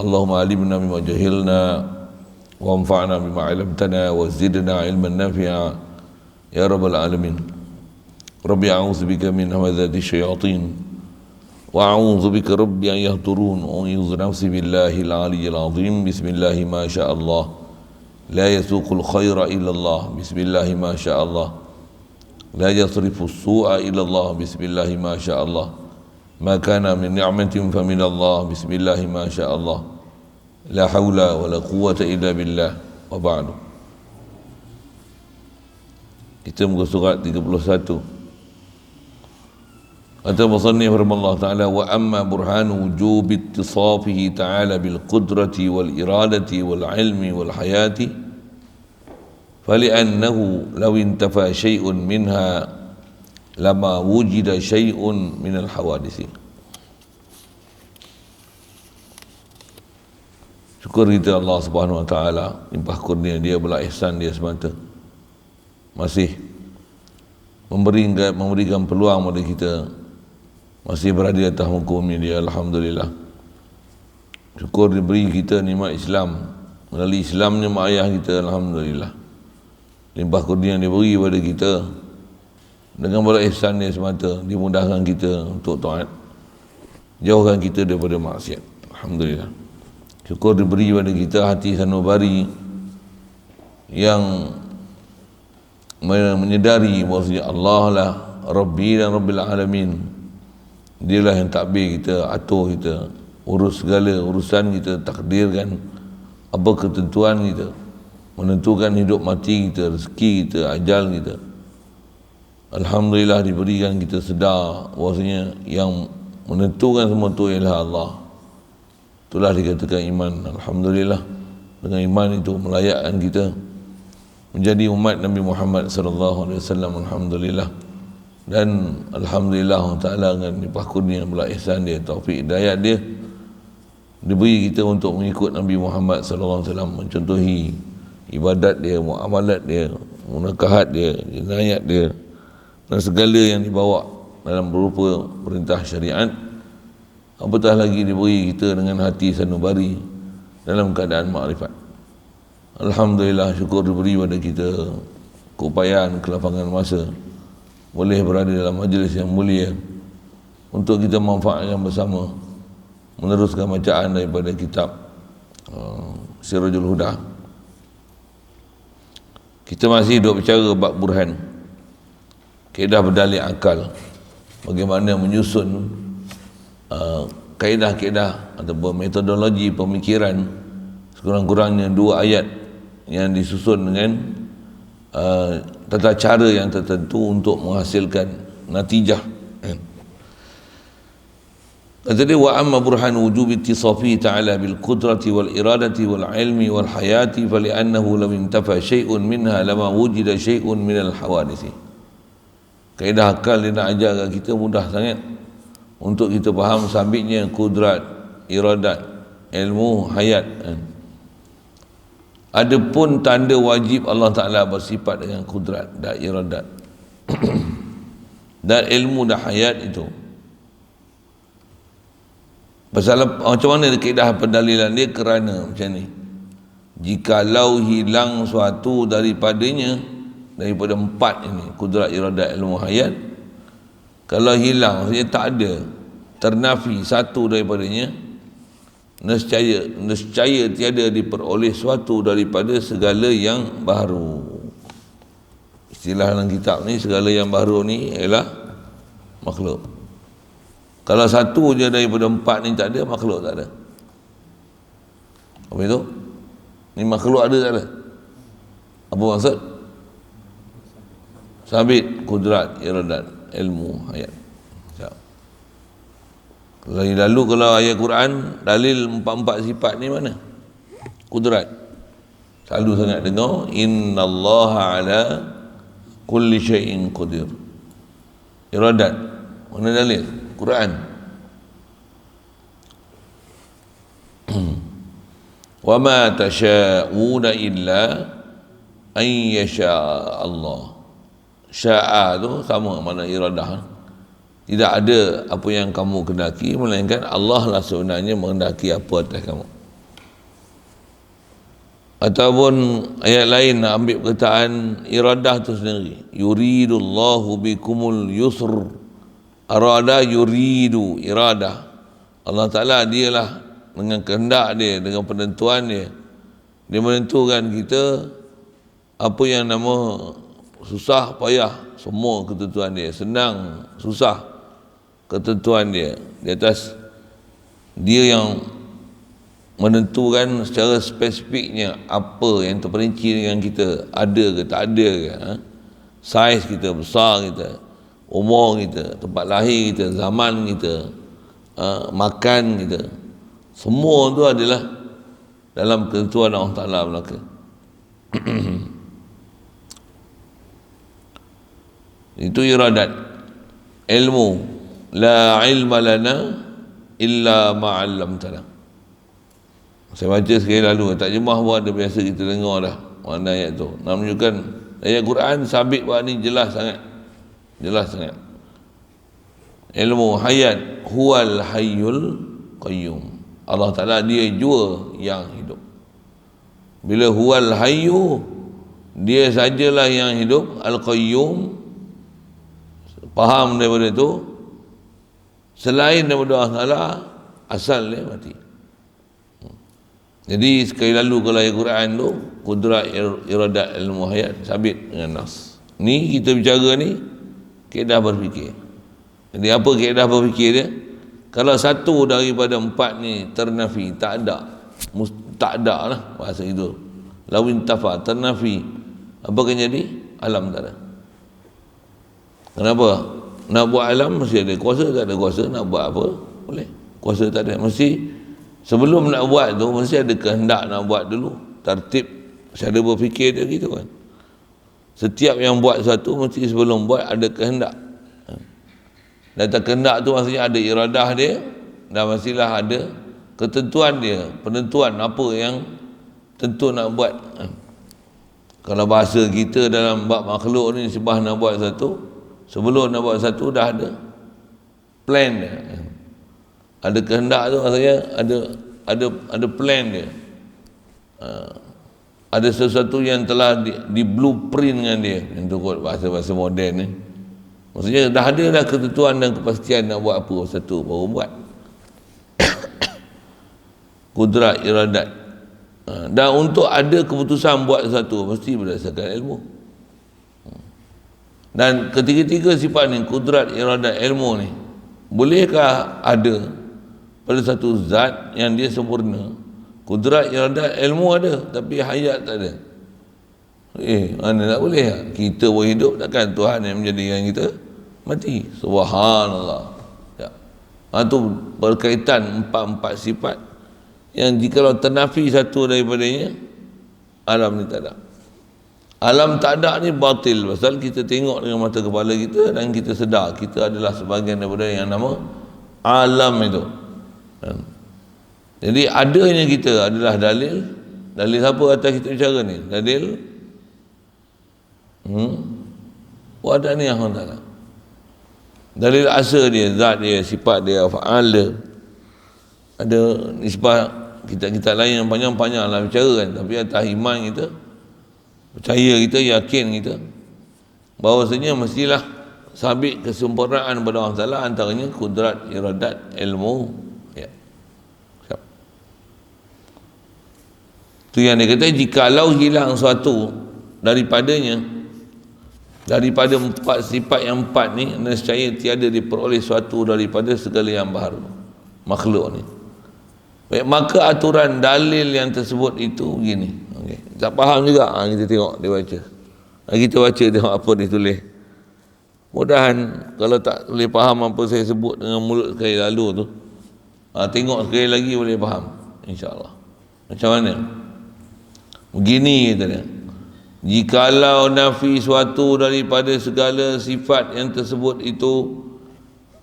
اللهم علمنا مما جهلنا وانفعنا بما علمتنا وزدنا علما نافعا يا رب العالمين. ربي أعوذ بك من همزات الشياطين وأعوذ بك ربي أن يحضرون وأعوذ نفسي بالله العلي العظيم. بسم الله ما شاء الله لا يسوق الخير إلا الله. بسم الله ما شاء الله لا يصرف السوء إلا الله. بسم الله ما شاء الله ما كان من نعمة فمن الله. بسم الله ما شاء الله لا حول ولا قوة إلا بالله. وبعد. Kita muka surat 31. Kata musannif rahimahullah ta'ala, wa amma burhanu wujub ittisafihi ta'ala bil qudrati wal iradati wal ilmi wal hayati fali'annahu law intafa syai'un minha lama wujida syai'un minal hawadisi. Syukur kita Allah Subhanahu wa taala, limpah kurnia dia, belah ihsan dia semata. Masih memberikan peluang kepada kita, masih berada di atas hukumnya dia, alhamdulillah. Syukur diberi kita nikmat Islam, melalui Islamnya mak ayah kita, alhamdulillah. Limpah kurnia dia beri kepada kita dengan belah ihsan dia semata, dimudahkan kita untuk taat, jauhkan kita daripada maksiat, alhamdulillah. Syukur diberi kepada kita hati sanubari yang menyedari bahawasanya Allah lah Rabbi dan Rabbil Alamin. Dialah yang takbir kita, atur kita, urus segala urusan kita, takdirkan apa ketentuan kita, menentukan hidup mati kita, rezeki kita, ajal kita. Alhamdulillah diberikan kita sedar bahawasanya yang menentukan semua itu ialah Allah. Itulah dikatakan iman. Alhamdulillah, dengan iman itu melayakkan kita menjadi umat Nabi Muhammad sallallahu alaihi wasallam, alhamdulillah. Dan alhamdulillah Allah Taala dengan limpah kurnia belah ihsan dia, taufik hidayah dia, diberi kita untuk mengikut Nabi Muhammad sallallahu alaihi wasallam, mencontohi ibadat dia, muamalat dia, munakahat dia, jinayat dia, dan segala yang dibawa dalam berupa perintah syariat. Apatah lagi diberi kita dengan hati sanubari dalam keadaan makrifat. Alhamdulillah, syukur diberi pada kita keupayaan, kelapangan masa boleh berada dalam majlis yang mulia untuk kita manfaatkan bersama, meneruskan bacaan daripada kitab Sirajul Huda. Kita masih duduk bicara bab burhan, kaedah berdalil akal, bagaimana menyusun kaedah-kaedah ataupun metodologi pemikiran, sekurang-kurangnya 2 ayat yang disusun dengan tata cara yang tertentu untuk menghasilkan natijah. Kata dia, wa amma burhan wujub ittisafi ta'ala bil qudrati wal iradati wal ilmi wal hayati fali'annahu law intafa syai'un minha lama wujida syai'un minal hawadisi. Kaedah akal dia nak ajar kat kita mudah sangat untuk kita faham sabitnya kudrat, iradat, ilmu, hayat. Adapun tanda wajib Allah Ta'ala bersifat dengan kudrat dan iradat dan ilmu dan hayat itu. Pasal macam mana kaedah pendalilan dia? Kerana macam ni, jikalau hilang suatu daripadanya, daripada 4 ini, kudrat, iradat, ilmu, hayat, kalau hilang, maksudnya tak ada, ternafi satu daripadanya, nescaya tiada diperoleh suatu daripada segala yang baru. Istilah dalam kitab ni, segala yang baru ni ialah makhluk. Kalau satu je daripada 4 ni tak ada, makhluk tak ada. Apa itu? Ni makhluk ada tak ada? Apa maksud? Sabit kudrat, iradat, ilmu, hayat. Lalu kalau ayat Quran dalil 4 sifat ni mana? Kudrat. Selalu sangat dengar innallaha ala kulli syai'in qadir. Iradat. Mana dalil? Quran. Wa ma tasha'una illa an yasha Allah. Sya'a tu sama mana iradah. Tidak ada apa yang kamu kendaki, melainkan Allah lah sebenarnya menghendaki apa atas kamu. Ataupun ayat lain nak ambil perkataan iradah tu sendiri, yuridullahu bikumul yusr. Arada yuridu, iradah. Allah Ta'ala dialah dengan kehendak dia, dengan penentuan dia, dia menentukan kita apa yang nama susah payah, semua ketentuan dia, senang susah ketentuan dia. Di atas dia yang menentukan secara spesifiknya apa yang terperinci dengan kita, ada ke tak ada ke, saiz kita, besar kita, umur kita, tempat lahir kita, zaman kita, makan kita, semua tu adalah dalam ketentuan Allah Ta'ala belaka. Itu iradat ilmu. La ilma lana illa ma'allamtana. Saya baca sekali lalu, tak jemah pun ada, biasa kita dengar dah mana ayat tu. Nak menunjukkan ayat Quran sabit buat ni jelas sangat. Jelas sangat. Ilmu hayat, huwal hayyul qayyum. Allah Ta'ala dia jua yang hidup. Bila huwal hayyu, dia sajalah yang hidup. Al-qayyum, faham daripada tu, selain daripada Allah Ta'ala, asal dia mati. Jadi sekali lalu kalau ayat Quran tu, kudrat iradat ilmu hayat sabit dengan nas. Ni kita bicara ni kaedah berfikir. Jadi apa kaedah berfikir dia? Kalau satu daripada empat ni ternafi, tak ada, tak ada lah bahasa itu. Lawin tafa, ternafi, apa akan jadi? Alam tak ada. Kenapa? Nak buat alam mesti ada kuasa, tak ada kuasa nak buat apa? Boleh. Kuasa tak ada, mesti sebelum nak buat tu mesti ada kehendak nak buat dulu. Tertib cara berfikir dia gitu kan. Setiap yang buat satu mesti sebelum buat ada kehendak. Data kehendak tu maksudnya ada iradah dia, dan mestilah ada ketentuan dia, penentuan apa yang tentu nak buat. Kalau bahasa kita dalam bab makhluk ni, sebab nak buat satu, sebelum nak buat satu dah ada plan dia. Ada kehendak tu maksudnya ada plan dia. Ada sesuatu yang telah di blueprint dengan dia. Itu kot bahasa-bahasa moden ni. Maksudnya dah ada dah ketentuan dan kepastian nak buat apa satu, baru buat. Kudrat iradat. Dan untuk ada keputusan buat satu mesti berdasarkan ilmu. Dan ketiga-tiga sifat ni, kudrat iradat ilmu ni, bolehkah ada pada satu zat yang dia sempurna? Kudrat iradat ilmu ada tapi hayat tak ada. Mana tak boleh? Kita pun hidup, takkan Tuhan yang menjadikan kita mati? Subhanallah. Ya. Itu berkaitan empat-empat sifat yang jikalau ternafi satu daripadanya, alam ni tak ada. Alam tak ada ni batil, pasal kita tengok dengan mata kepala kita dan kita sedar kita adalah sebahagian daripada yang nama alam itu. Jadi adanya kita adalah dalil. Dalil siapa atas kita bicara ni? Dalil wadani Allah Ta'ala. Dalil asal dia, zat dia, sifat dia, fa'al dia. Ada nisbah kita lain yang panjang-panjang lah bicara kan, tapi atas iman kita, percaya kita, yakin kita bahawasanya mestilah sabit kesempurnaan pada Allah Ta'ala, antaranya kudrat iradat ilmu. Ya. Itu yang dia kata, jikalau hilang suatu daripadanya, daripada empat sifat yang empat ni, nescaya tiada diperoleh suatu daripada segala yang baharu makhluk ni. Baik, maka aturan dalil yang tersebut itu begini. Okay. Tak faham juga, kita tengok dia baca. Kita baca tengok apa dia tulis. Mudahan kalau tak boleh faham apa saya sebut dengan mulut sekali lalu tu, tengok sekali lagi boleh faham, insya-Allah. Macam mana? Begini kata dia. Jikalau nafi suatu daripada segala sifat yang tersebut itu,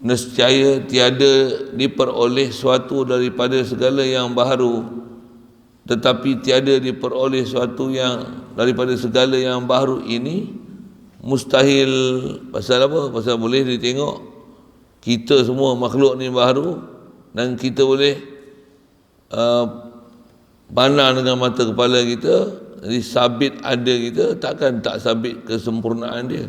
nescaya tiada diperoleh suatu daripada segala yang baharu, tetapi tiada diperoleh suatu yang daripada segala yang baharu ini mustahil. Pasal apa? Pasal boleh ditengok kita semua makhluk ni baharu, dan kita boleh pandang dengan mata kepala kita, jadi sabit ada kita, takkan tak sabit kesempurnaan dia.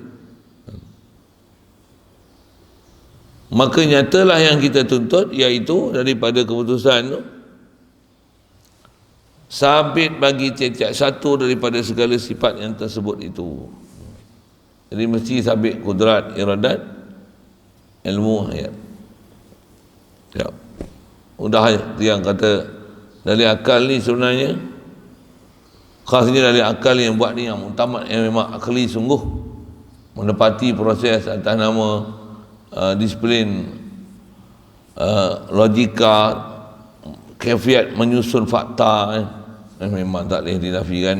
Maka nyatalah yang kita tuntut, iaitu daripada keputusan tu, sabit bagi tiap-tiap satu daripada segala sifat yang tersebut itu. Jadi mesti sabit kudrat, iradat, ilmu, hayat. Ya. Mudah yang kata dari akal ni sebenarnya, khasnya dari akal yang buat ni yang mutamat, yang memang akli sungguh, menepati proses atas nama disiplin logika, kefiat menyusun fakta, memang tak boleh dinafikan.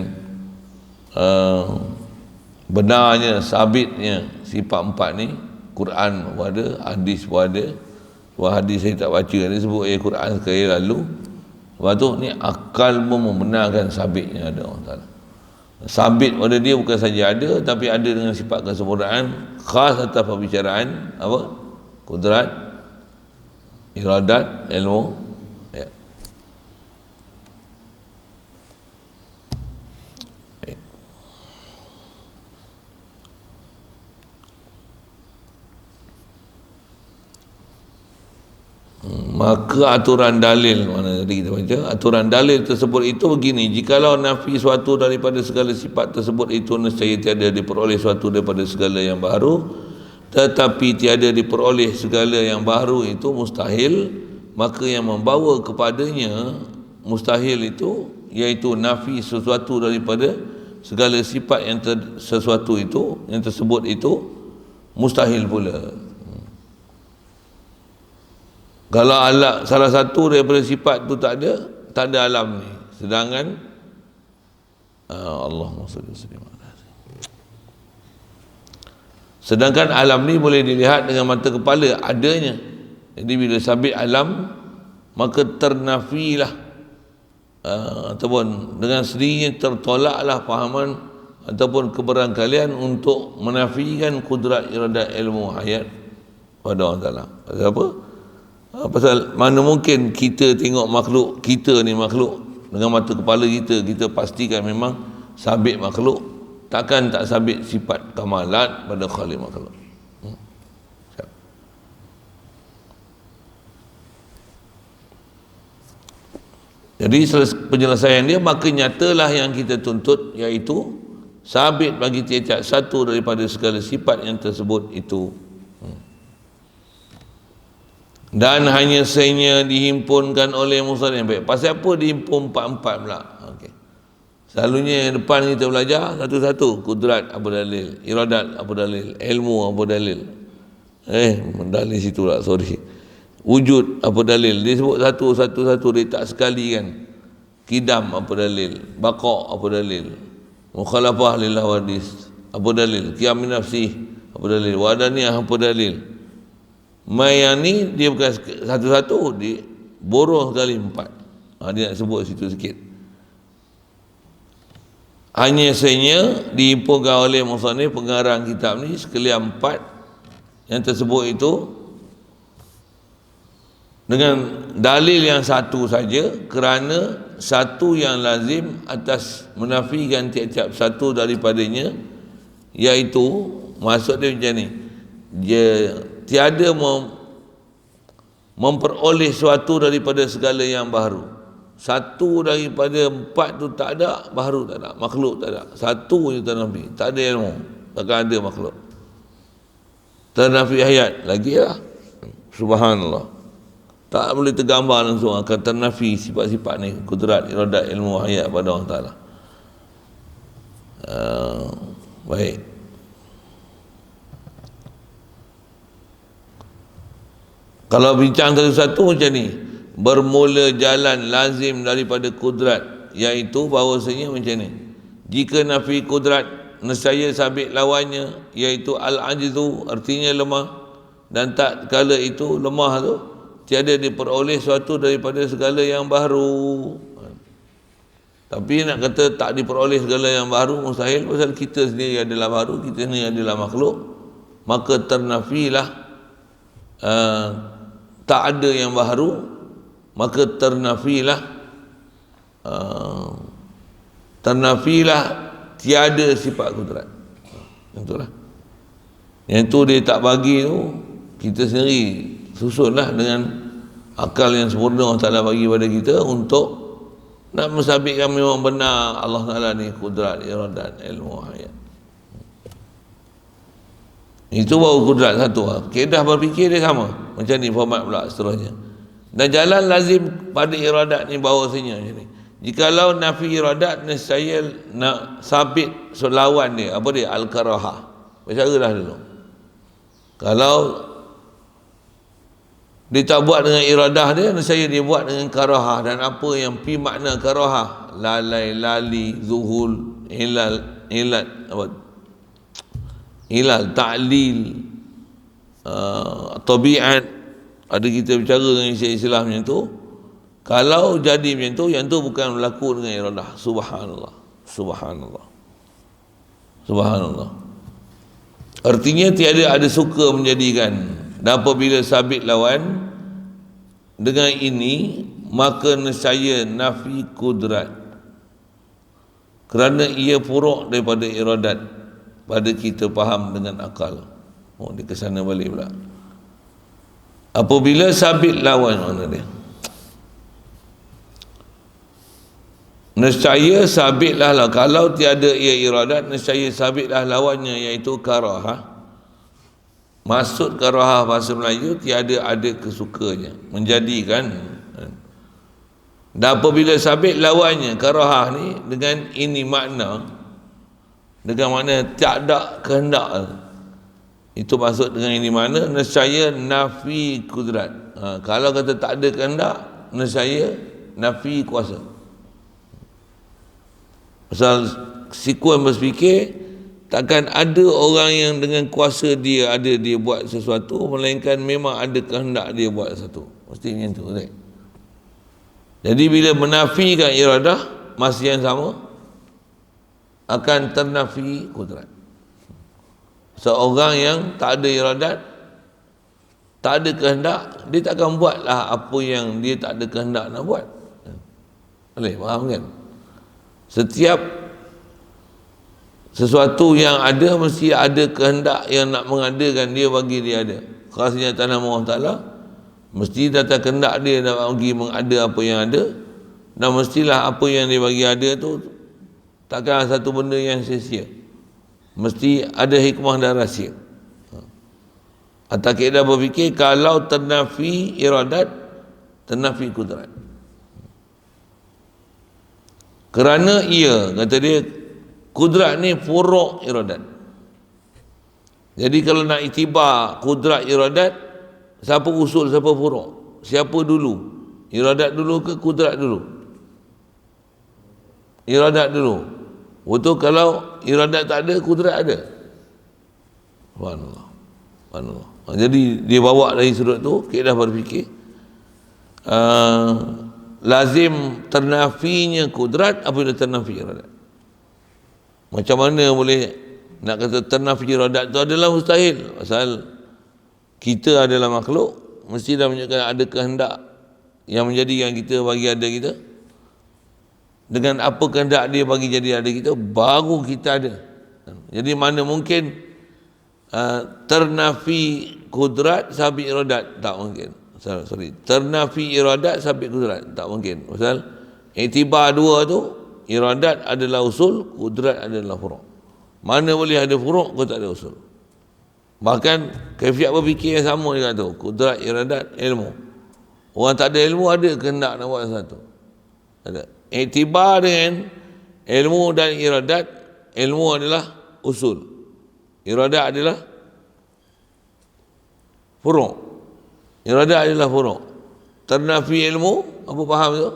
Benarnya, sabitnya sifat empat ni, Quran pun ada, hadis pun ada. Wah, hadis saya tak baca, dia sebut Quran sekali lalu. Lepas tu ni akal pun membenarkan sabitnya ada Allah Ta'ala. Sabit pada dia bukan saja ada, tapi ada dengan sifat kesempurnaan khas atas perbicaraan apa? Kudrat, iradat, ilmu. Ya. Maka aturan dalil, mana tadi kita baca, aturan dalil tersebut itu begini: jikalau nafi suatu daripada segala sifat tersebut itu nescaya tiada diperoleh suatu daripada segala yang baru, tetapi tiada diperoleh segala yang baru itu mustahil, maka yang membawa kepadanya mustahil itu, iaitu nafi sesuatu daripada segala sifat yang sesuatu itu, yang tersebut itu mustahil pula. Kalau alam, salah satu daripada sifat tu tak ada alam ni. Sedangkan Allahumma salli wa sallim. Sedangkan alam ni boleh dilihat dengan mata kepala adanya. Jadi bila sabit alam, maka ternafilah ataupun dengan sendirinya tertolaklah fahaman ataupun keberangkalian untuk menafikan kudrat, iradat, ilmu, hayat pada Allah Ta'ala. Pasal apa? Pasal mana mungkin kita tengok makhluk, kita ni makhluk dengan mata kepala kita, kita pastikan memang sabit makhluk, takkan tak sabit sifat kamalat pada khalik makhluk. Jadi penyelesaian dia, maka nyatalah yang kita tuntut, iaitu sabit bagi tiap-tiap satu daripada segala sifat yang tersebut itu, dan hanya sehingga dihimpunkan oleh musannif. Baik, pasal apa dihimpun empat-empat pula? Okey. Selalunya depan kita belajar satu-satu, kudrat apa dalil, iradat apa dalil, ilmu apa dalil. Dalil situ lah, sorry. Wujud apa dalil, dia sebut satu-satu, dia tak sekali kan. Kidam apa dalil, baqa apa dalil, mukhalafah lil hawadis apa dalil, qiyam min nafsi apa dalil, wadaniyah apa dalil. Yang ni dia bukan satu-satu, dia boroh sekali empat. Dia nak sebut situ sikit. Hanya sehingga dihimpunkan oleh musannif pengarang kitab ni sekalian empat yang tersebut itu dengan dalil yang satu saja, kerana satu yang lazim atas menafikan tiap-tiap satu daripadanya, iaitu maksud dia macam ni, dia tiada memperoleh suatu daripada segala yang baru. Satu daripada empat tu tak ada, baru tak ada, makhluk tak ada. Satu je ternafi, tak ada ilmu, takkan ada makhluk. Ternafi hayat lagi lah, subhanallah, tak boleh tergambar langsung akan ternafi sifat-sifat ni, kudrat, iradat, ilmu, hayat pada Allah Ta'ala. Baik. Kalau bincang satu-satu macam ni, bermula jalan lazim daripada kudrat, iaitu bahawasanya macam ni, jika nafi kudrat nescaya sabit lawannya, iaitu al-ajzu, artinya lemah, dan tak kala itu lemah tu tiada diperoleh suatu daripada segala yang baru. Tapi nak kata tak diperoleh segala yang baru mustahil, pasal kita sendiri adalah baru, kita sendiri adalah makhluk, maka ternafilah tak ada yang baru, maka ternafilah ternafilah tiada sifat kudrat. Itulah. Yang tu dia tak bagi tu, kita sendiri susunlah dengan akal yang sempurna Allah Ta'ala bagi pada kita untuk nak mensabitkan memang benar Allah Ta'ala ni kudrat, iradat, ilmu, hayat. Itu baru kudrat satu. Keedah berfikir dia sama. Macam ni format pula seterusnya. Dan jalan lazim pada iradat ni bahawasanya macam ni. Jikalau nafi iradat, nescaya nak sabit lawan dia. Apa dia? Al-karahah. Bercaralah dulu. Kalau dia tak buat dengan iradah dia, nescaya dia buat dengan karahah. Dan apa yang pi makna karahah? Lalai, lali, zuhul, ilat, apa? Ilal, ta'lil, tabiat. Ada kita bicara dengan Islam macam tu. Kalau jadi macam tu, yang tu bukan berlaku dengan iradah. Subhanallah. Subhanallah. Subhanallah. Artinya tiada ada suka menjadikan. Dan apabila sabit lawan dengan ini, maka nescaya nafi kudrat, kerana ia furuk daripada iradat pada kita faham dengan akal. Oh, dia kesana balik pula. Apabila sabit lawan, mana dia? Nescaya sabitlah lah. Kalau tiada ia iradat, nescaya sabitlah lawannya, iaitu karahah. Maksud karahah bahasa Melayu, tiada ada kesukanya, menjadikan. Dan apabila sabit lawannya karahah ni dengan ini makna, dengan makna tak ada kehendak, itu maksud dengan ini makna, nescaya nafi kudrat. Kalau kata tak ada kehendak, nescaya nafi kuasa. Pasal sikuan berfikir, takkan ada orang yang dengan kuasa dia ada dia buat sesuatu, melainkan memang ada kehendak dia buat sesuatu. Mesti macam tu, right? Jadi bila menafikan iradah, masih yang sama akan ternafi kudrat. Seorang yang tak ada iradat, tak ada kehendak, dia takkan buatlah apa yang dia tak ada kehendak nak buat. Boleh faham kan? Setiap sesuatu yang ada mesti ada kehendak yang nak mengadakan dia, bagi dia ada. Khasnya tanah Allah Ta'ala, mesti datang kehendak dia nak bagi mengada apa yang ada, dan mestilah apa yang dia bagi ada tu takkan satu benda yang sia-sia, mesti ada hikmah dan rahsia. Atas kaedah berfikir, kalau ternafi iradat, ternafi kudrat. Kerana ia, kata dia, kudrat ni furuk iradat. Jadi kalau nak itibar kudrat iradat, siapa usul, siapa furuk? Siapa dulu? Iradat dulu ke kudrat dulu? Iradat dulu. Betul, kalau iradat tak ada, kudrat ada. Subhanallah. Subhanallah. Jadi dia bawa dari sudut tu, kaedah berfikir, lazim ternafinya kudrat apabila ternafi iradat. Macam mana boleh nak kata ternafi iradat tu adalah mustahil. Pasal kita adalah makhluk, mesti dah menunjukkan ada kehendak yang menjadikan kita bagi ada kita. Dengan apa kehendak dia bagi jadi ada kita, baru kita ada. Jadi mana mungkin ternafi kudrat sabit iradat? Tak mungkin. Sorry, ternafi iradat sabit kudrat? Tak mungkin. Pasal iktibar dua tu, iradat adalah usul, kudrat adalah furuk. Mana boleh ada furuk kalau tak ada usul? Bahkan kaifiat berfikir yang sama juga tu, kudrat, iradat, ilmu. Orang tak ada ilmu ada kehendak nak buat sesuatu. Ada. Iktibar dengan ilmu dan iradat, ilmu adalah usul, iradat adalah furuk. Iradat adalah furuk. Ternafi ilmu, apa faham tu?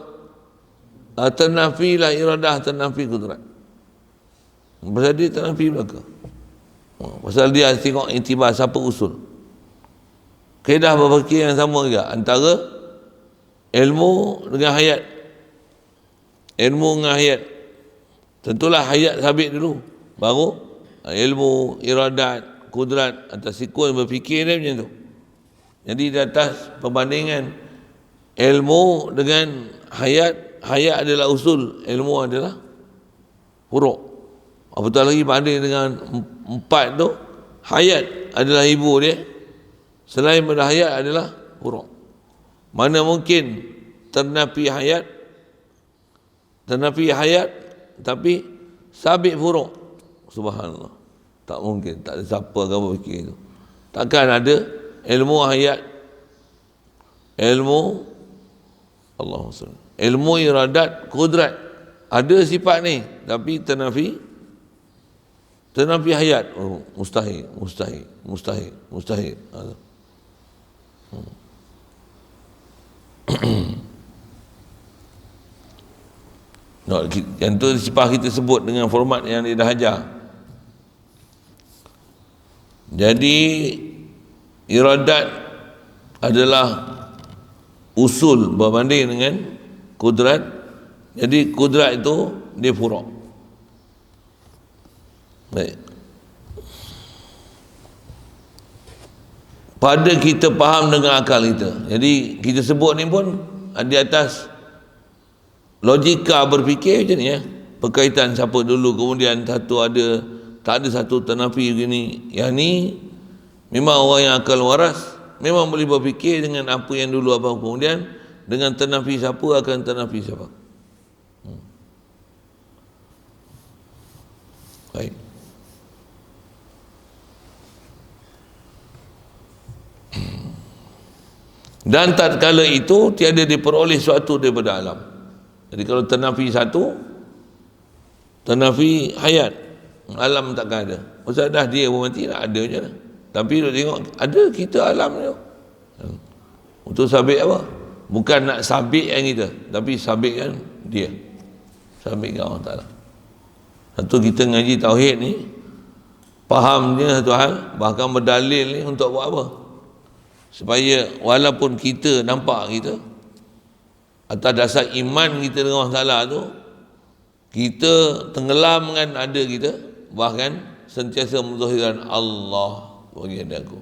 Ternafilah iradah, ternafi kudrat. Pasal dia ternafi belakang. Pasal dia tengok intibar siapa usul. Kaedah berfikir yang sama juga antara ilmu dengan hayat. Ilmu dengan hayat. Tentulah hayat sabit dulu, baru ilmu, iradat, kudrat, atas sikuan berfikir dia macam tu. Jadi di atas perbandingan ilmu dengan hayat, hayat adalah usul, ilmu adalah furu'. Apatah lagi banding dengan 4 tu, hayat adalah ibu dia, selain pada hayat adalah furu'. Mana mungkin ternafi hayat tapi sabit furu'? Subhanallah, tak mungkin. Tak ada siapa kamu fikir itu. Takkan ada ilmu hayat, ilmu Allahumma salli, ilmu iradat, kudrat, ada sifat ni tapi ternafi hayat. Mustahil. No, yang tu sifat kita sebut dengan format yang dia dah ajar. Jadi iradat adalah usul berbanding dengan kudrat. Jadi kudrat itu dia furu'. Baik. Pada kita faham dengan akal kita. Jadi kita sebut ni pun di atas logika berfikir macam ni ya. Berkaitan siapa dulu, kemudian satu ada, tak ada satu ternafi begini. Yang ni memang orang yang akal waras, memang boleh berfikir dengan apa yang dulu apa, kemudian dengan ternafi siapa akan ternafi siapa. Baik. Dan tatkala itu tiada diperoleh suatu daripada alam. Jadi kalau ternafi satu, ternafi hayat, alam takkan ada. Pasal dah dia pun mati, nak ada je lah. Tapi dia tengok ada kita alam tu. Untuk sabit apa? Bukan nak sabit yang kita, tapi sabitkan dia. Sabitkan Allah Ta'ala. Satu kita ngaji tauhid ni, faham dia satu hal, bahkan berdalil ni untuk buat apa? Supaya walaupun kita nampak kita atas dasar iman kita dengan Allah Ta'ala tu, kita tenggelam dengan ada kita, bahkan sentiasa menzahirkan Allah bagi aku,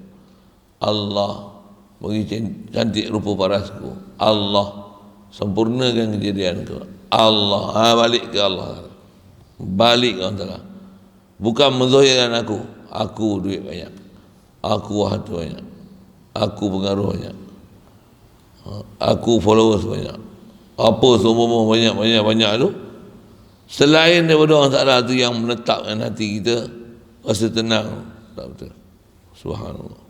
Allah bagi cantik rupa parasku, Allah sempurnakan kejadianku, Allah balik ke Allah, balik ke Allah Ta'ala. Bukan menzahirkan aku duit banyak, aku harta banyak, aku pengaruh banyak, aku followers banyak, apa semua banyak tu, selain daripada Allah Ta'ala tu yang menetapkan hati kita rasa tenang. Tak betul. Subhanallah.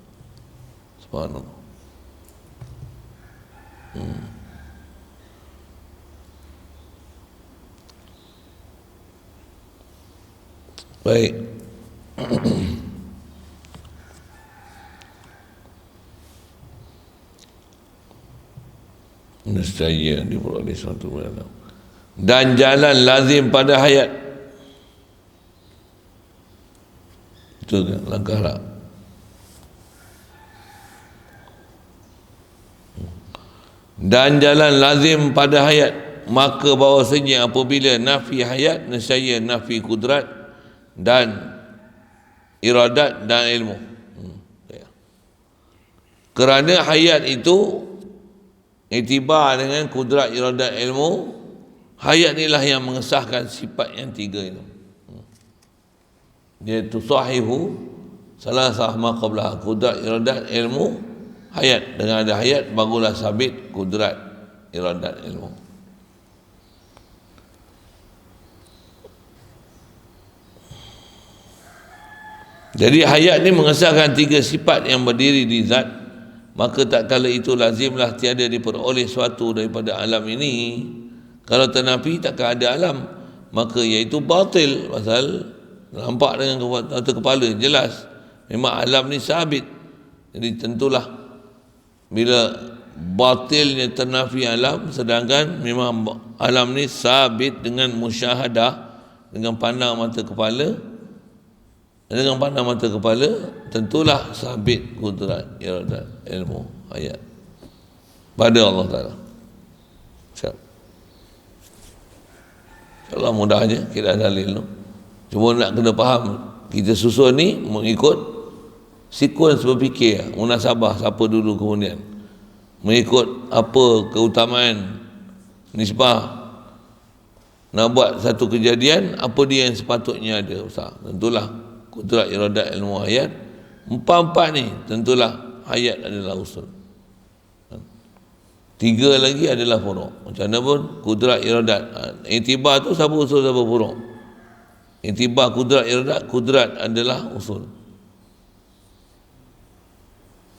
Baik. Nescaya diperoleh suatu benda. Dan jalan lazim pada hayat. Itu kan langkah lah. Dan jalan lazim pada hayat, maka bahawasanya apabila nafi hayat, nescaya nafi kudrat dan iradat dan ilmu. Kerana hayat itu iktibar dengan kudrat, iradat, ilmu. Hayat inilah yang mengesahkan sifat yang tiga itu. Dia tusahihu salasah ma qablaha, kudrat, iradat, ilmu, hayat. Dengan ada hayat barulah sabit kudrat, iradat, ilmu. Jadi hayat ni mengesahkan tiga sifat yang berdiri di zat, maka tak kala itu lazimlah tiada diperoleh suatu daripada alam ini. Kalau ternafi takkan ada alam, maka iaitu batil. Pasal nampak dengan mata kepala jelas memang alam ni sabit. Jadi tentulah bila batilnya ternafi alam, sedangkan memang alam ni sabit dengan musyahadah, dengan pandang mata kepala. Dengan pandang mata kepala tentulah sabit kudrat, iradat, ilmu, hayat pada Allah Ta'ala. InsyaAllah mudah aja kita dalil tu. Cuma nak kena faham, kita susun ni mengikut sekuens berfikir, munasabah siapa dulu kemudian, mengikut apa keutamaan nisbah nak buat satu kejadian, apa dia yang sepatutnya ada, Ustaz? Tentulah kudrat, iradat, ilmu, hayat. Empat-empat ni tentulah hayat adalah usul. Tiga lagi adalah furuk. Macam mana pun kudrat, iradat. Iktibar tu siapa usul, siapa furuk? Iktibar kudrat, iradat, kudrat adalah usul.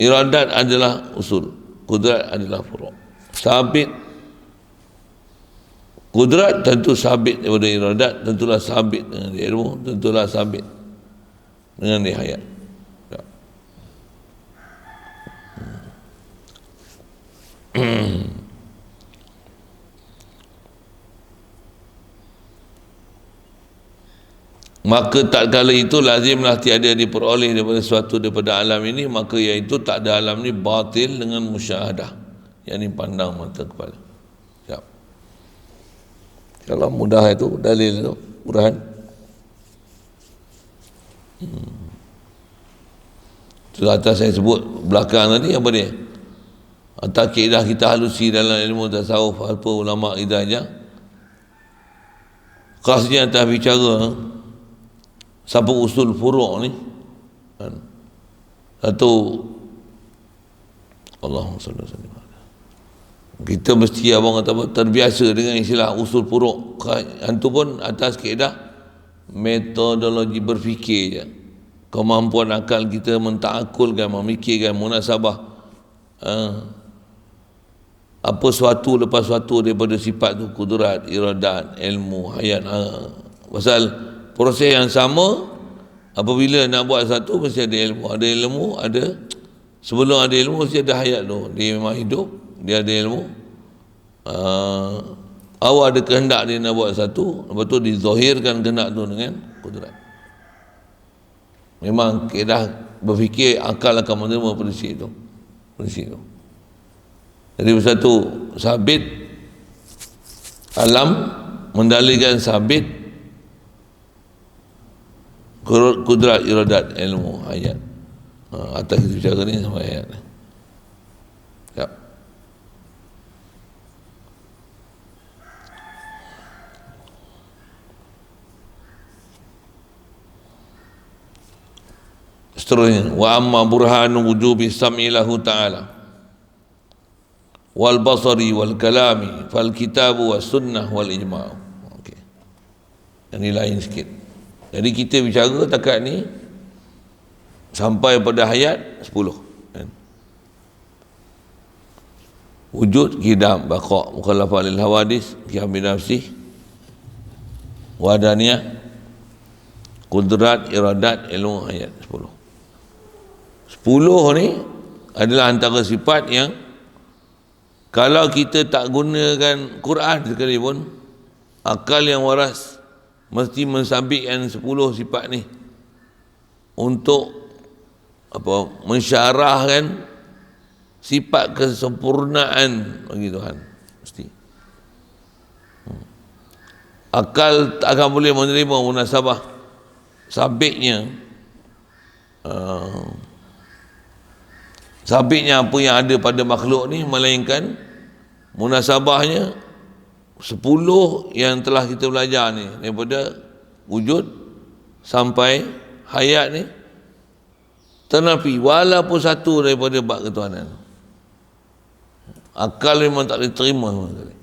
Iradat adalah usul, kudrat adalah furuk. Sabit kudrat tentu sabit daripada iradat, tentulah sabit dengan ilmu, tentulah sabit dengan hayat. Maka tak kala itu lazimlah tiada diperoleh daripada sesuatu daripada alam ini, maka iaitu tak ada alam ni batil dengan musyahadah, yang ini pandang mata kepala. Siap. Kalau mudah itu dalil itu Quran. Sudah atas saya sebut belakang tadi apa dia? Atau kaidah kita halusi dalam ilmu tasawuf, apa ulama idahnya khasnya atas bicara siapa usul furuk ni kan? Satu, Allahumma salli alaihi wasallam, kita mesti abang kata apa, terbiasa dengan istilah usul furuk. Itu pun atas kaedah metodologi berfikir je, kemampuan akal kita mentaakulkan, memikirkan munasabah apa suatu lepas suatu daripada sifat tu, kudrat, iradat, ilmu, hayat. Pasal proses yang sama, apabila nak buat satu mesti ada ilmu. Ada ilmu, ada, sebelum ada ilmu mesti ada hayat tu. Dia memang hidup, dia ada ilmu. Awal ada kehendak dia nak buat satu, lepas tu dizahirkan kehendak tu dengan kudrat. Memang kaedah berfikir, akal akan menerima prinsip tu. Jadi satu sabit, alam mendalilkan sabit kudrat, iradat, ilmu, hayat. Atas kita bicara ni sama ayat. Ya. Seterusnya, wa amma burhanu wujubi sam'i lahu ta'ala wal basari wal kalami fal kitabu was sunnah wal ijma'. Okey. Yang ni lain sikit. Jadi kita bicara takat ni sampai pada hayat 10 kan? Wujud, qidam, baqa', mukhalafah lil hawadis, qiyam bi nafsih, wadaniyah, kudrat, iradat, ilmu, hayat. 10 ni adalah antara sifat yang kalau kita tak gunakan Quran sekalipun, akal yang waras mesti mensabitkan 10 sifat ni untuk apa, mensyarahkan sifat kesempurnaan bagi Tuhan. Mesti akal tak akan boleh menerima munasabah sabitnya apa yang ada pada makhluk ni, melainkan munasabahnya 10 yang telah kita belajar ni, daripada wujud sampai hayat ni ternafi walaupun satu daripada bab ketuhanan. Akal memang tak boleh terima sama sekali.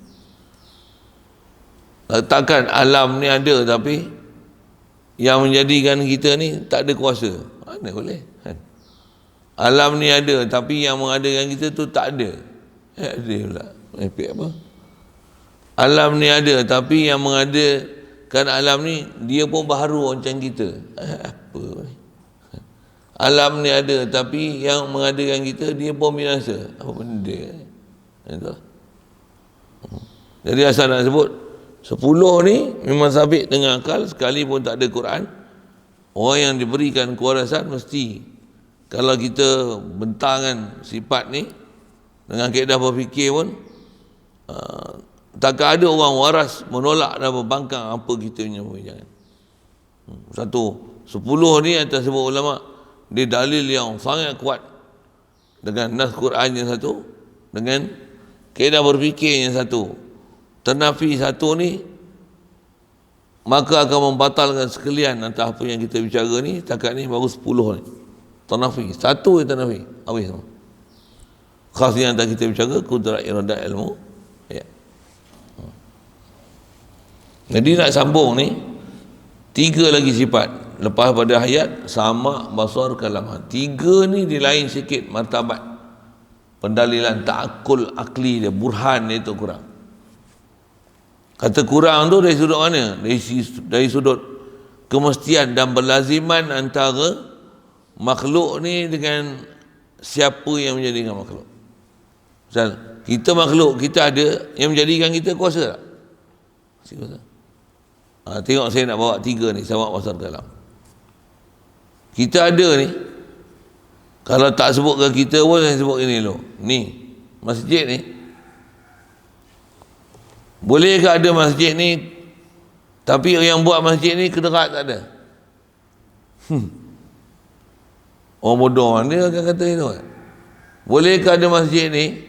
Takkan alam ni ada tapi yang menjadikan kita ni tak ada kuasa? Mana boleh kan? Alam ni ada tapi yang mengadakan kita tu tak ada. Ada pula. Apa? Alam ni ada tapi yang mengadakan alam ni dia pun baharu macam kita. Apa ni? Alam ni ada tapi yang mengadakan kita dia pun binasa. Apa benda? Itu. Jadi asal nak sebut 10 ni memang sabit dengan akal, sekalipun tak ada Quran. Orang yang diberikan kewarasan mesti, kalau kita bentangkan sifat ni dengan kaedah berfikir pun, takkan ada orang waras menolak dan membangkang apa kita punya perbincangan. 10 ni atas sebut ulama, dia dalil yang sangat kuat dengan nas Quran yang satu, dengan kaedah berfikir yang satu. Ternafi satu ni maka akan membatalkan sekalian antara apa yang kita bicara ni. Setakat ni baru 10 ni tanafi, satu je tanafi, habis semua. Khas yang tadi kita bicara kudrat iradat ilmu ya. Jadi nak sambung ni 3 lagi sifat lepas pada hayat, sama, basar, kalam. 3 ni di lain sikit martabat pendalilan ta'akul akli dia, burhan dia tu kurang. Kata kurang tu dari sudut mana? Dari sudut kemestian dan berlaziman antara makhluk ni dengan siapa yang menjadikan makhluk. Misal, kita makhluk, kita ada, yang menjadikan kita kuasa tak? Kuasa. Tengok saya nak bawa 3 ni, sama, basar, kalam. Kita ada ni, kalau tak sebut ke kita pun saya sebut ini dulu. Ni, masjid ni. Bolehkah ada masjid ni, tapi yang buat masjid ni kederat tak ada? Orang bodoh mana akan kata itu? Bolehkah ada masjid ni,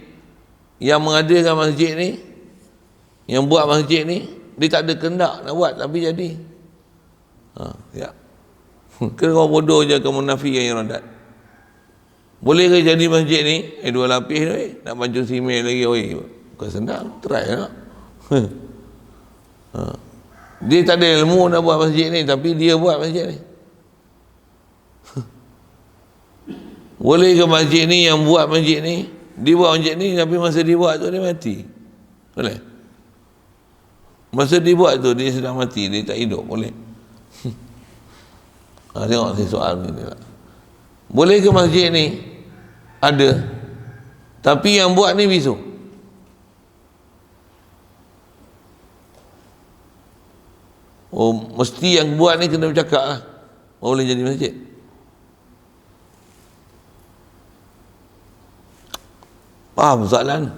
yang mengadakan masjid ni, yang buat masjid ni, dia tak ada kehendak nak buat tapi jadi? Ya. Kena orang bodoh je akan menafikan iradat. Bolehkah jadi masjid ni? 2 lapis tu, nak pancung simen lagi, bukan senang, try lah. Dia tak ada ilmu nak buat masjid ni, tapi dia buat masjid ni. Boleh ke masjid ni, yang buat masjid ni, dia buat masjid ni, tapi masa dia buat tu dia mati? Boleh? Masa dia buat tu dia sedang mati, dia tak hidup, boleh? Tengok saya soal ni lah. Boleh ke masjid ni ada, tapi yang buat ni bisu? Mesti yang buat ni kena bercakap lah, boleh jadi masjid. Faham soalan?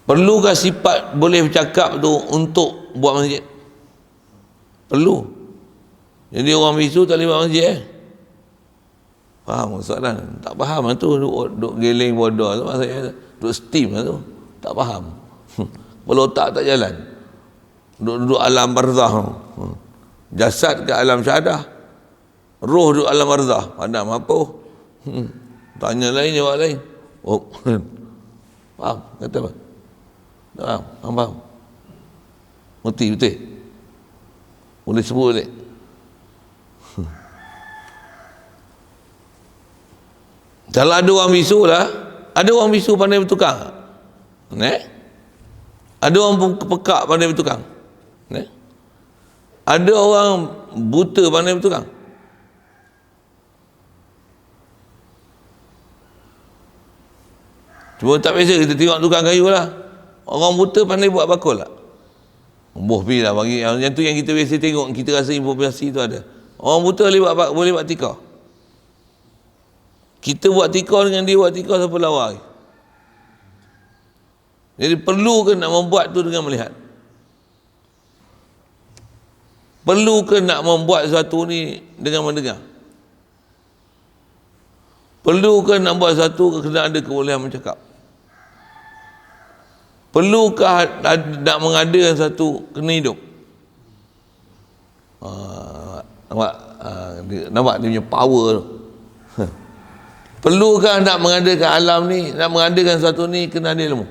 Perlukah sifat boleh bercakap tu untuk buat masjid? Perlu. Jadi orang bisu tak boleh buat masjid Faham soalan? Tak faham tu, duk geling bodoh tu, maksudnya duk steam tu, tak faham. Kepala otak tak jalan, duduk alam barzah. Jasad ke alam syahadah, roh duduk alam barzah, padam apa? Tanya lain, jawab lain. Faham? Kata apa? Tak faham? Faham? Mengerti betul? Boleh sebut boleh? Kalau ada orang bisu lah, ada orang bisu pandai bertukang, ada orang pekak pandai bertukang, ada orang buta pandai bertukang. Cuma tak biasa kita tengok tukang kayu lah. Orang buta pandai buat bakul lah. Boh pi lah bagi yang tu yang kita biasa tengok, kita rasa informasi tu ada. Orang buta boleh buat tikar. Kita buat tikar dengan dia buat tikar, siapa lawa? Jadi perlu ke nak membuat tu dengan melihat? Perlu ke nak membuat sesuatu ni dengan mendengar? Perlu ke nak buat sesuatu kena ada kebolehan bercakap? Perlukah nak mengadakan satu kena hidup? Nampak dia punya power tu. Perlukah nak mengadakan alam ni, nak mengadakan satu ni kena ada ilmu?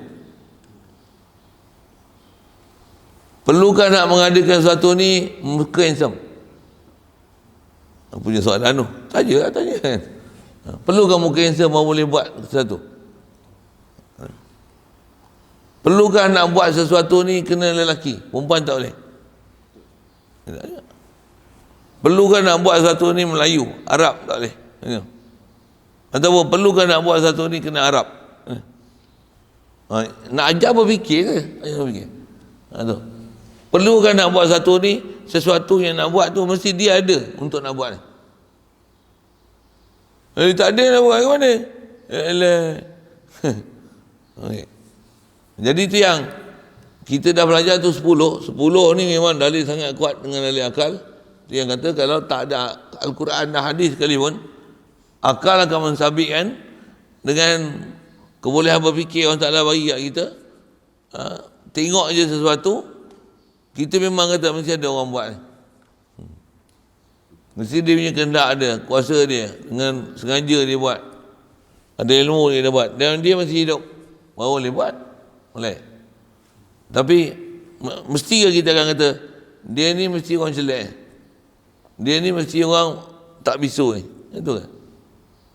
Perlukah nak mengadakan satu ni muka handsome? Punya soalan tu saja lah tanya kan. Perlukah muka handsome baru boleh buat sesuatu? Perlukah nak buat sesuatu ni kena lelaki, perempuan tak boleh? Perlukah nak buat sesuatu ni Melayu, Arab tak boleh? Ataupun perlukah nak buat sesuatu ni kena Arab? Nak ajar berfikir ke? Ajar berfikir. Perlukah nak buat sesuatu ni, sesuatu yang nak buat tu mesti dia ada untuk nak buat. Jadi tak ada nak buat ke mana? Okay. Jadi tu yang kita dah belajar tu 10 ni memang dalil sangat kuat dengan dalil akal. Dia yang kata kalau tak ada Al-Quran dan hadis sekalipun, akal akan mensabitkan dengan kebolehan berfikir orang Ta'ala bagi kat kita. Tengok je sesuatu, Kita memang kata mesti ada orang buat ni. Mesti dia punya kehendak ada, kuasa dia, dengan sengaja dia buat. Ada ilmu dia buat, dan dia masih hidup, baru boleh buat. Boleh. Tapi mesti ke kita akan kata dia ni mesti orang celak, dia ni mesti orang tak bisu ni, itu kan?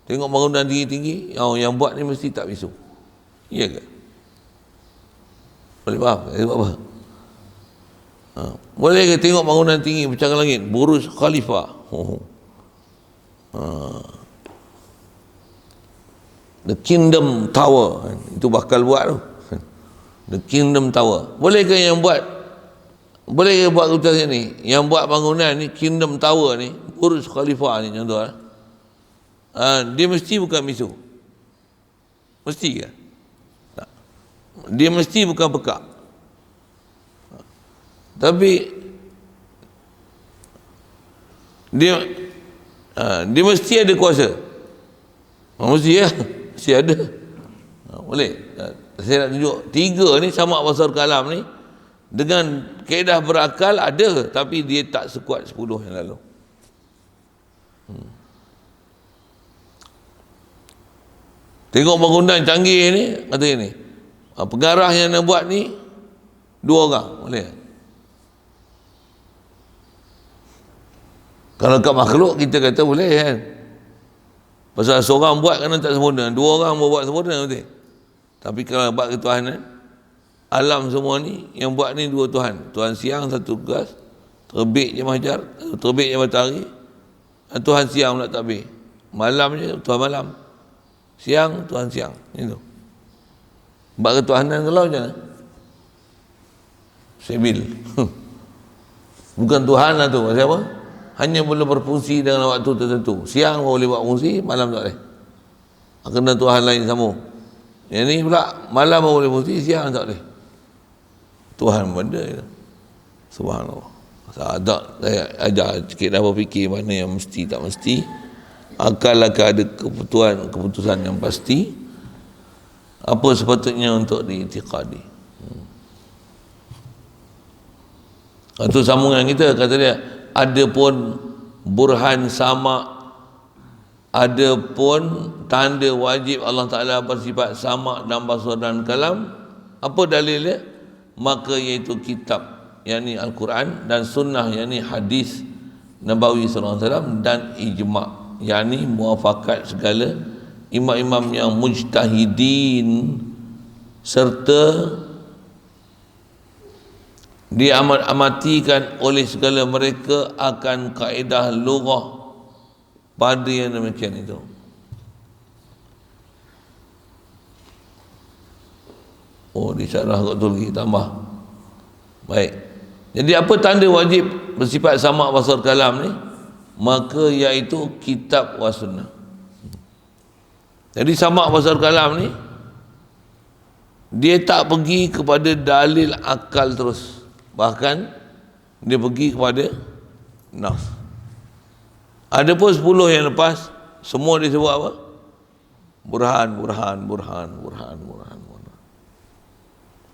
Tengok bangunan tinggi-tinggi, yang buat ni mesti tak bisu. Iya ke? Boleh faham? Sebab apa? Boleh ke tengok bangunan tinggi pencakar langit, Burj Khalifa, The Kingdom Tower, itu bakal buat tu. The Kingdom Tower. Boleh ke yang buat? Boleh ke buat keputusan ni? Yang buat bangunan ni, Kingdom Tower ni, Burj Khalifa ni contoh. Dia mesti bukan bisu. Mesti ke? Tak. Dia mesti bukan pekak. Tapi dia mesti ada kuasa. Mesti ya, mesti ada. Boleh. Saya nak tunjuk 3 ni sama basar kalam ni dengan kaedah berakal ada, tapi dia tak sekuat 10 yang lalu. Tengok bangunan canggih ni, kata ni, pengarah yang nak buat ni 2 orang, boleh? Kalau kat makhluk kita kata boleh kan? Pasal seorang buat kerana tak sempurna, 2 orang buat sempurna betul. Tapi kalau buat ketuhanan, alam semua ni yang buat ni 2 Tuhan. Tuhan siang satu tugas, terbit je mahjar, terbit je matahari. Tuhan siang pula takbir. Malam je Tuhan malam. Siang Tuhan siang. Itu. Buat ketuhanan kalau macam mana? Sebil. Bukan Tuhan lah tu. Pasal apa? Hanya boleh berfungsi dengan waktu tertentu. Siang boleh buat fungsi, malam tak boleh. Kena Tuhan lain sambung. Yang ni pula malam boleh fungsi, siang tak boleh. Tuhan benda itu. Subhanallah. Ada saya ajar sikit dah berfikir mana yang mesti tak mesti. Akal akan ada keputusan yang pasti. Apa sepatutnya untuk diiktikadi. Itu sambungan kita kata dia, ada pun burhan sama, ada pun tanda wajib Allah Ta'ala bersifat sama dan basar dan kalam. Apa dalilnya? Maka iaitu kitab, yakni Al-Quran, dan sunnah, yakni hadis Nabawi SAW, dan ijma', yakni muafakat segala imam-imam yang mujtahidin, serta diamatikan oleh segala mereka akan kaedah lughah pada yang demikian itu. Oh, disyarah kat tu lagi tambah. Baik. Jadi apa tanda wajib bersifat sama basar kalam ni? Maka iaitu kitab wa sunnah. Jadi sama basar kalam ni dia tak pergi kepada dalil akal terus. Bahkan dia pergi kepada nas. Ada pun 10 yang lepas semua dia sebut apa? Burhan.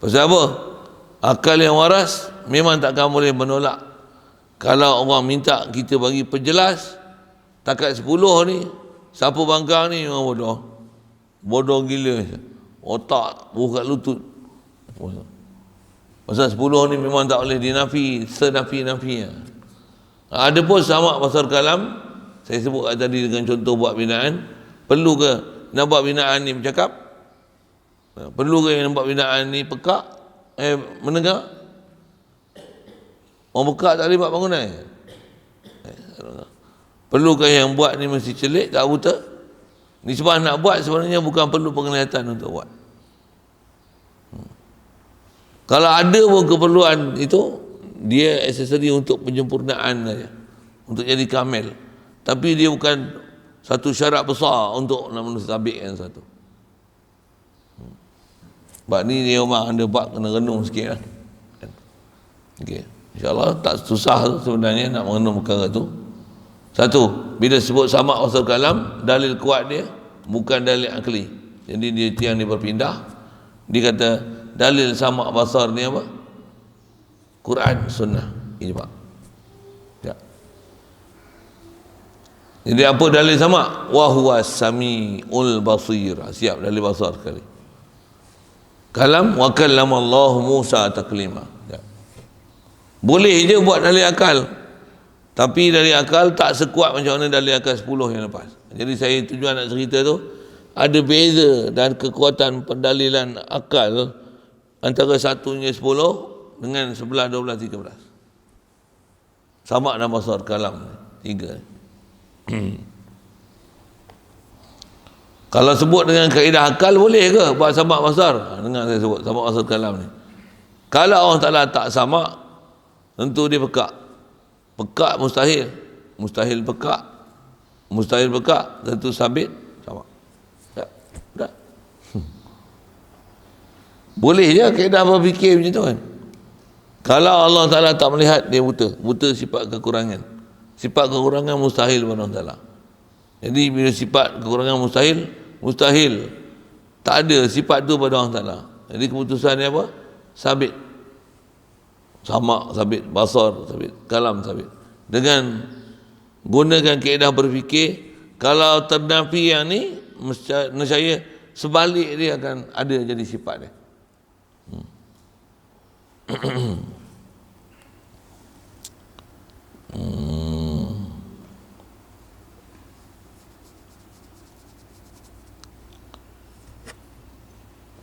Pasal apa? Akal yang waras memang takkan boleh menolak. Kalau orang minta kita bagi penjelas, takat 10 ni, siapa bangkang ni memang bodoh. Bodoh gila. Otak buka lutut. Pasal 10 ni memang tak boleh dinafi, senafi-nafi. Ada pun sama basar kalam, saya sebut tadi dengan contoh buat binaan. Perlu ke nak buat binaan ni bercakap? Perlu ke yang buat binaan ni pekak? Mendengar? Orang pekak tak boleh buat bangunan. Perlu ke yang buat ni mesti celik, tak buta? Ni sebab nak buat sebenarnya bukan perlu penglihatan untuk buat. Kalau ada pun keperluan itu, dia aksesori untuk penyempurnaan saja, untuk jadi kamil. Tapi dia bukan satu syarat besar untuk nak menusabikkan satu. Sebab ni dia memang ada bab kena renung sikit lah. Okay. InsyaAllah tak susah sebenarnya nak merenung perkara tu. Satu, bila sebut sama basar kalam, dalil kuat dia bukan dalil akli. Jadi dia yang dia berpindah. Dia kata dalil sama basar ni apa? Quran, sunnah, ijma'. Ya. Jadi apa dalil sama? Wa huwa samiul basir. Siap dalil basar sekali. Kalam wa kallama Allah Musa taklima. Ya. Boleh je buat dalil akal. Tapi dalil akal tak sekuat macam mana dalil akal 10 yang lepas. Jadi saya tujuan nak cerita tu, ada beza dan kekuatan pendalilan akal antara satunya 10 dengan 11, 12, 13. Sama dan basar kalam 3. Kalau sebut dengan kaedah akal boleh ke buat sama basar? Dengar saya sebut sama basar kalam ni. Kalau Allah Ta'ala tak sama, tentu dia pekak. Pekak mustahil. Mustahil pekak. Mustahil pekak, tentu sabit sama. Tak. Boleh je kaedah berfikir macam tu kan. Kalau Allah Ta'ala tak melihat, dia buta. Buta sifat kekurangan. Sifat kekurangan mustahil pada Allah Ta'ala. Jadi bila sifat kekurangan mustahil. Tak ada sifat tu pada Allah Ta'ala. Jadi keputusan dia apa? Sabit. Sama sabit, basar sabit, kalam sabit. Dengan gunakan kaedah berfikir, kalau ternafi yang ni, nescaya sebalik dia akan ada jadi sifat dia.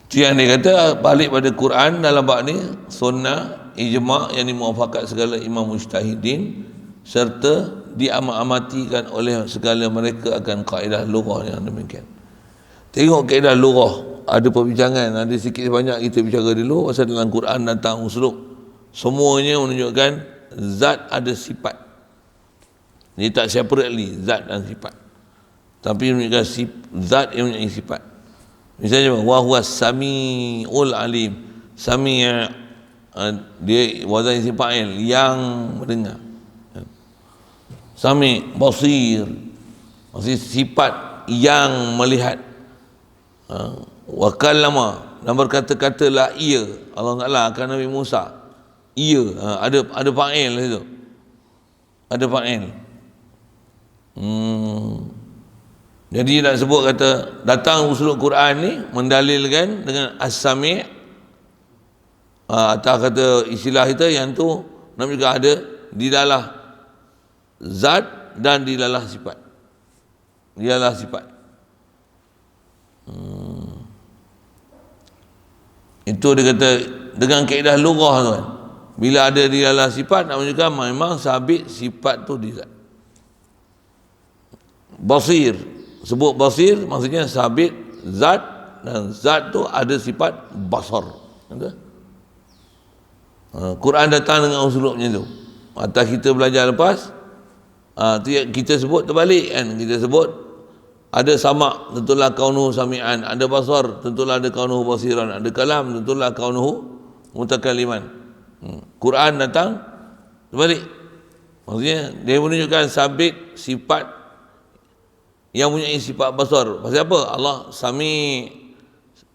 Yang dia kata balik pada Quran dalam bab ni, sunnah, ijma' yang dimuafakat segala imam mujtahidin serta diamat-amatikan oleh segala mereka akan kaedah lughah yang demikian. Tengok kaedah lughah, ada perbincangan, ada sikit sebanyak kita bicara dulu pasal dalam Quran datang uslub. Semuanya menunjukkan zat ada sifat. Dia tak separately zat dan sifat. Tapi menunjukkan zat yang mempunyai sifat. Misalnya wa huwa samiul alim. Sami' dia wazan isim fa'il, yang mendengar. Sami' basir, maksud sifat yang melihat. Wa kallama, dan berkata-katalah ia Allah Ta'ala akan Nabi Musa. Ia, ada fa'il di situ. Ada fa'il. Jadi nak sebut kata datang usul Quran ni mendalilkan dengan as-sami', atau kata istilah kita yang tu nama juga ada dilalah zat dan dilalah sifat. Dilalah sifat. Itu dia kata dengan kaedah lughah tu kan. Bila ada dilalah sifat nak menunjukkan memang sabit sifat tu di zat. Basir, sebut basir maksudnya sabit zat, dan zat tu ada sifat basar. Quran datang dengan usulubnya tu. Atas kita belajar lepas, kita sebut terbalik kan. Kita sebut ada sama', tentulah kaunuhu sami'an. Ada basar, tentulah ada kaunuhu basiran. Ada kalam, tentulah kaunuhu mutakalliman. Quran datang terbalik. Maksudnya dia menunjukkan sabit sifat yang punya sifat basar. Pasal apa? Allah sami',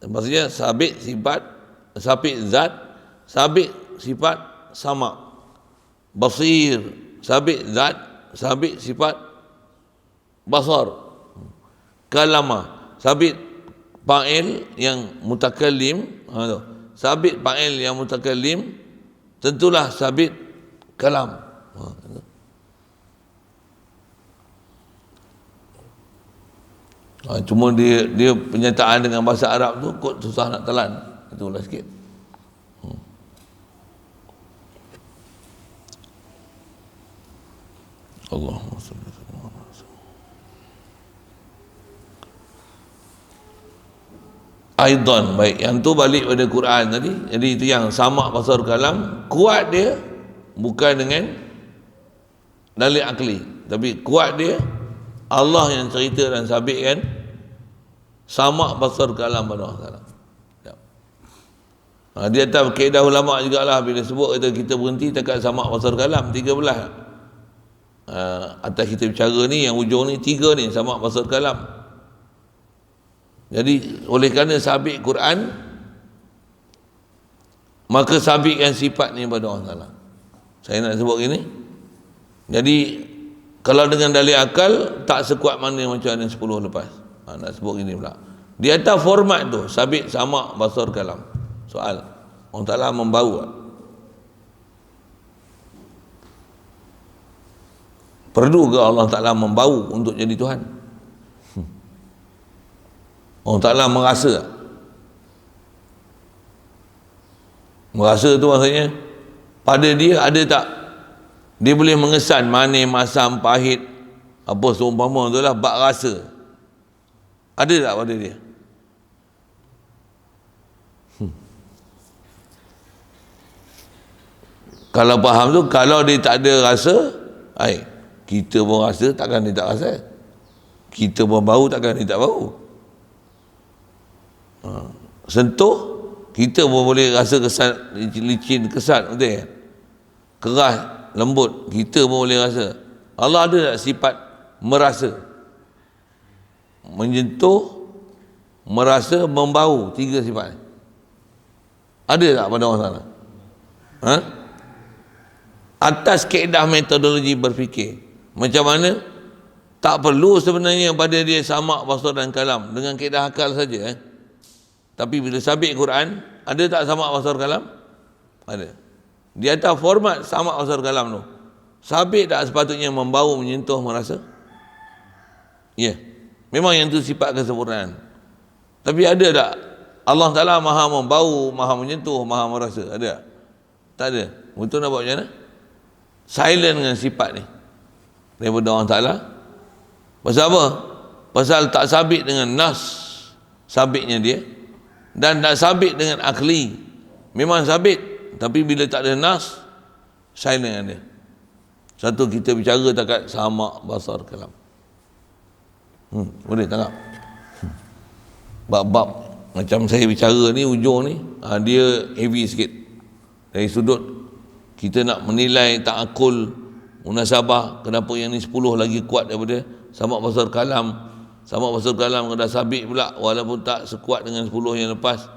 maksudnya sabit sifat, sabit zat, sabit sifat sama'. Basir, sabit zat, sabit sifat basar. Kalama, sabit fa'il yang mutakallim, sabit fa'il yang mutakallim, tentulah sabit kalam. Cuma dia penyataan dengan bahasa Arab tu kot susah nak telan. Itulah sikit. Allahumma salli ala Muhammad. Aidan, baik, yang tu balik pada Quran tadi. Jadi itu yang sama' basar kalam, kuat dia bukan dengan dalil akli, tapi kuat dia Allah yang cerita dan sabitkan sama' basar kalam pada Allah Ta'ala. Dia atas kaedah ulama' jugalah bila sebut kita berhenti dekat sama' basar kalam 13. Atas kita bicara ni yang ujung ni 3 ni sama' basar kalam. Jadi oleh kerana sabit Quran, maka sabitkan sifat ni pada Allah Ta'ala. Saya nak sebut gini. Jadi kalau dengan dalil akal tak sekuat mana macam yang 10 lepas. Nak sebut gini pula. Di atas format tu sabit, sama, basar, kalam. Soal, Allah Ta'ala membau. Perlu ke Allah Ta'ala membau untuk jadi Tuhan? Allah Ta'ala merasa. Merasa tu maksudnya pada dia ada tak? Dia boleh mengesan manis, masam, pahit, apa seumpama tu lah, bak rasa. Ada tak pada dia? Kalau faham tu, kalau dia tak ada rasa, kita pun rasa, takkan dia tak rasa. Kita pun bau, takkan dia tak bau. Sentuh, kita pun boleh rasa kesan, licin, kesat, betul ya? Keras, lembut, kita pun boleh rasa. Allah ada tak sifat merasa? Menyentuh, merasa, membau, 3 sifat. Ada tak pada orang sana? Atas kaedah metodologi berfikir, macam mana? Tak perlu sebenarnya pada dia samak, basar dan kalam dengan kaedah akal saja. Tapi bila sabit Quran, ada tak samak, basar, kalam? Ada. Di atas format samak, basar, kalam tu, sabit tak sepatutnya membau, menyentuh, merasa? Ya, memang yang tu sifat kesempurnaan. Tapi ada tak Allah Ta'ala maha membau, maha menyentuh, maha merasa? Ada tak? Tak ada. Betul nak buat macam mana? Silent dengan sifat ni daripada Allah Ta'ala. Pasal apa? Pasal tak sabit dengan nas sabitnya dia, dan tak sabit dengan akli. Memang sabit, tapi bila tak ada nas, silent dengan dia. Satu, kita bicara takat sama, basar, kalam. Boleh tangkap? Bab-bab macam saya bicara ni, ujung ni, dia heavy sikit. Dari sudut kita nak menilai ta'akul, munasabah, kenapa yang ni 10 lagi kuat daripada samak, basar, kalam. Samak, basar, kalam kena sabit pula walaupun tak sekuat dengan 10 yang lepas.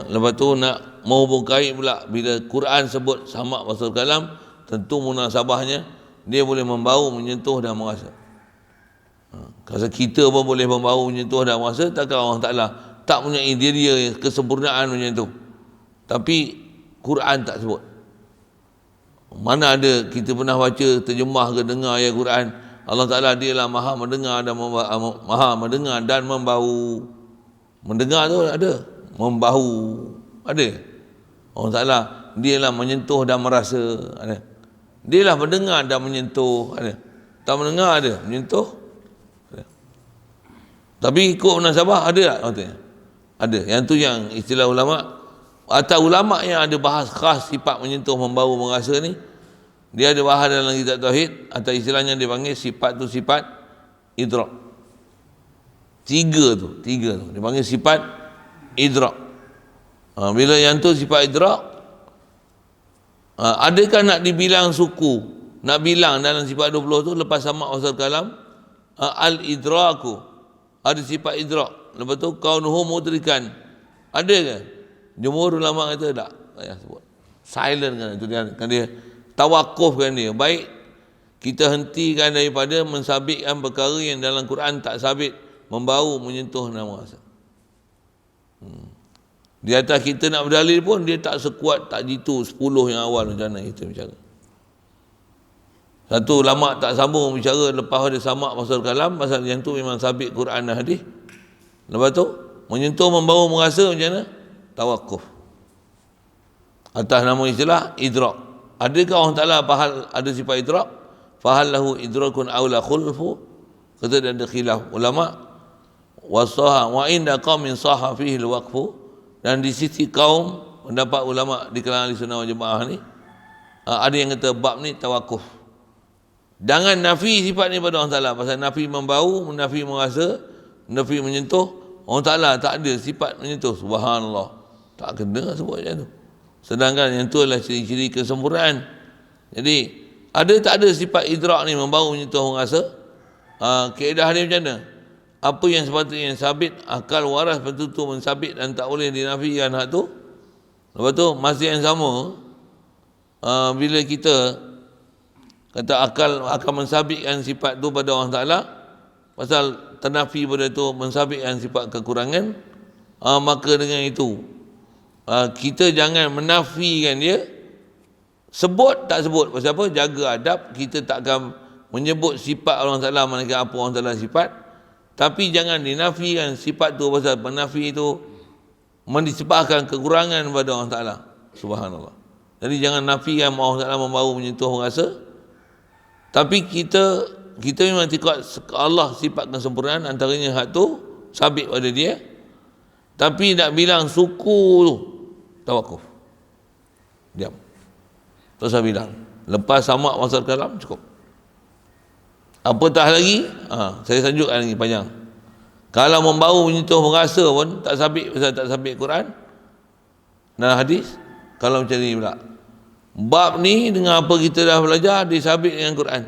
Lepas tu nak menghubung kait pula, bila Quran sebut samak, basar, kalam, tentu munasabahnya dia boleh membau, menyentuh dan merasa. Kalau kita pun boleh membau, menyentuh dan merasa, takkan Allah Ta'ala tak punya dia kesempurnaan macam tu. Tapi Quran tak sebut. Mana ada kita pernah baca, terjemah ke dengar ayat Quran, Allah Ta'ala dialah maha mendengar dan maha mendengar dan membau. Mendengar tu ada, membau ada. Allah Ta'ala dialah menyentuh dan merasa, ada. Dialah mendengar dan menyentuh, ada. Tak mendengar ada, menyentuh ada. Tapi ikut munasabah ada tak? Katanya ada. Yang tu yang istilah ulama, atau ulama yang ada bahas khas sifat menyentuh, membau, merasa ni, dia ada bahas dalam kitab tauhid, atau istilahnya dia panggil sifat tu sifat idrak. Tiga tu dia panggil sifat idrak. Bila yang tu sifat idrak, adakah nak dibilang suku, nak bilang dalam sifat 20 tu lepas samak, basar, kalam, al-idraku, ada sifat idrak. Lepas tu kaunuhu mudrikan, ada ke? Jumhur ulama kata tak payah sebut. Silent kan itu dia tawakufkan dia. Baik kita hentikan daripada mensabitkan perkara yang dalam Quran tak sabit, membau, menyentuh dan merasa. Di atas kita nak berdalil pun dia tak sekuat, tak jitu 10 yang awal macam mana kita bicara. Satu ulama tak sambung bicara lepas ada samak, basar, kalam, pasal yang tu memang sabit Quran dan hadis. Lepas tu menyentuh, membau, merasa macam mana? Tawakuf atas nama istilah idrak. Adakah Allah Ta'ala fahal ada sifat idrak? Fahal lahu idrakun awla khulfu? Kata dan ada khilaf ulama. Wasaha wa inda qaumin saha fihi alwaqfu. Dan di sisi kaum, pendapat ulama di kalangan ahli sunnah wal jamaah ni, ada yang kata bab ni tawakuf. Jangan nafi sifat ni pada Allah Ta'ala. Pasal nafi membau, nafi merasa, nafi menyentuh, Allah Ta'ala tak ada sifat menyentuh. Subhanallah, tak kena sebut macam tu. Sedangkan yang tu adalah ciri-ciri kesempurnaan. Jadi ada tak ada sifat idrak ni, membau, menyentuh, merasa? Kaedah dia macam mana? Apa yang sepatutnya yang sabit, akal waras betul-betul mensabit dan tak boleh dinafikan hak tu. Lepas tu masih yang sama, bila kita kata akal akan mensabitkan sifat tu pada Allah Ta'ala, pasal ternafi pada tu mensabitkan sifat kekurangan, maka dengan itu kita jangan menafikan dia. Sebut tak sebut, pasal apa? Jaga adab. Kita tak akan menyebut sifat Allah Ta'ala manakala apa Allah Ta'ala sifat, tapi jangan dinafikan sifat tu, pasal menafi itu menisbahkan kekurangan pada Allah Ta'ala. Subhanallah. Jadi jangan nafikan Allah Ta'ala membawa menyentuh rasa, tapi kita memang tikad Allah sifat kesempurnaan, antaranya hak tu sabit pada dia, tapi nak bilang suku tu tawakuf, diam. Terus saya bilang lepas samak masuk kalam cukup. Apatah lagi, saya sanjukkan lagi panjang. Kalau membau menyentuh rasa pun tak sabit, pasal tak sabit Quran dan hadis. Kalau macam ni pula, bab ni dengan apa kita dah belajar disabit dengan Quran,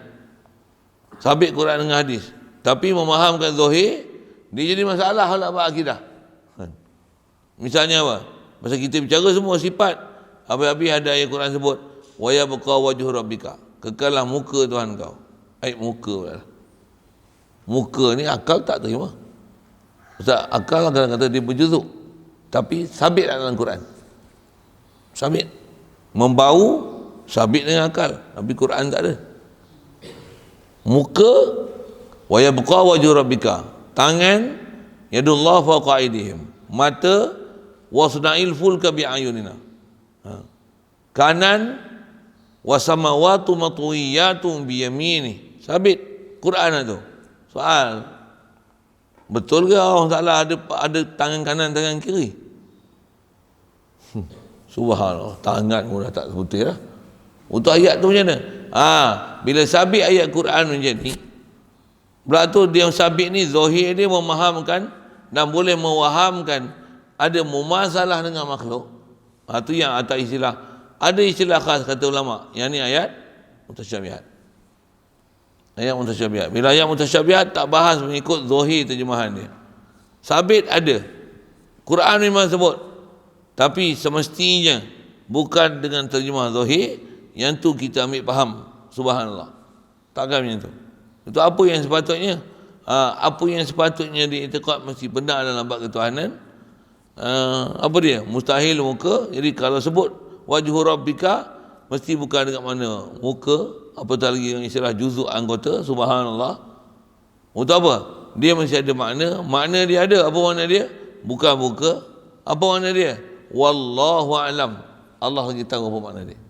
sabit Quran dengan hadis, tapi memahamkan zahir dia jadi masalah halak bab akidah. Misalnya apa? Pasal kita bicara semua sifat, habis-habis ada ayat Quran sebut wa yabqa wajhu rabbika, kekallah muka Tuhan kau. Ayat muka pula. Muka ni akal tak terima. Pasal akal kadang-kadang dia berjuzuk, tapi sabit dalam Quran. Sabit. Membau sabit dengan akal, tapi Quran tak ada. Muka wa yabqa wajhu rabbika, tangan yadullah fawqa aydihim, mata wasna'il fulka bi ayunina, kanan wasamawatu matwiyatun bi yamini, sabit Quran itu. Soal, betul ke Allah Ta'ala ada tangan kanan, tangan kiri? Subhanallah, tangan pun dah tak sebutir lah. Untuk ayat tu macam mana? Bila sabit ayat Quran macam ni, berarti dia sabit ni zahir dia memahamkan dan boleh mewahamkan ada mumasalah dengan makhluk. Tu yang atas istilah, ada istilah khas kata ulama, yang ni ayat mutasyabihat. Ayat mutasyabihat. Bila ayat mutasyabihat tak bahas mengikut zahir terjemahan dia. Sabit ada. Quran memang sebut, tapi semestinya bukan dengan terjemah zahir, yang tu kita ambil faham. Subhanallah. Takkan macam tu. Itu apa yang sepatutnya? Apa yang sepatutnya diiktikad mesti benar dalam bab ketuhanan. Apa dia? Mustahil muka. Jadi kalau sebut wajhu rabbika, mesti bukan dekat mana muka, apatah lagi yang istilah juzuk anggota. Subhanallah. Untuk apa? Dia mesti ada makna. Makna dia ada. Apa makna dia? Bukan muka. Apa makna dia? Wallahu alam. Allah lagi tahu apa makna dia.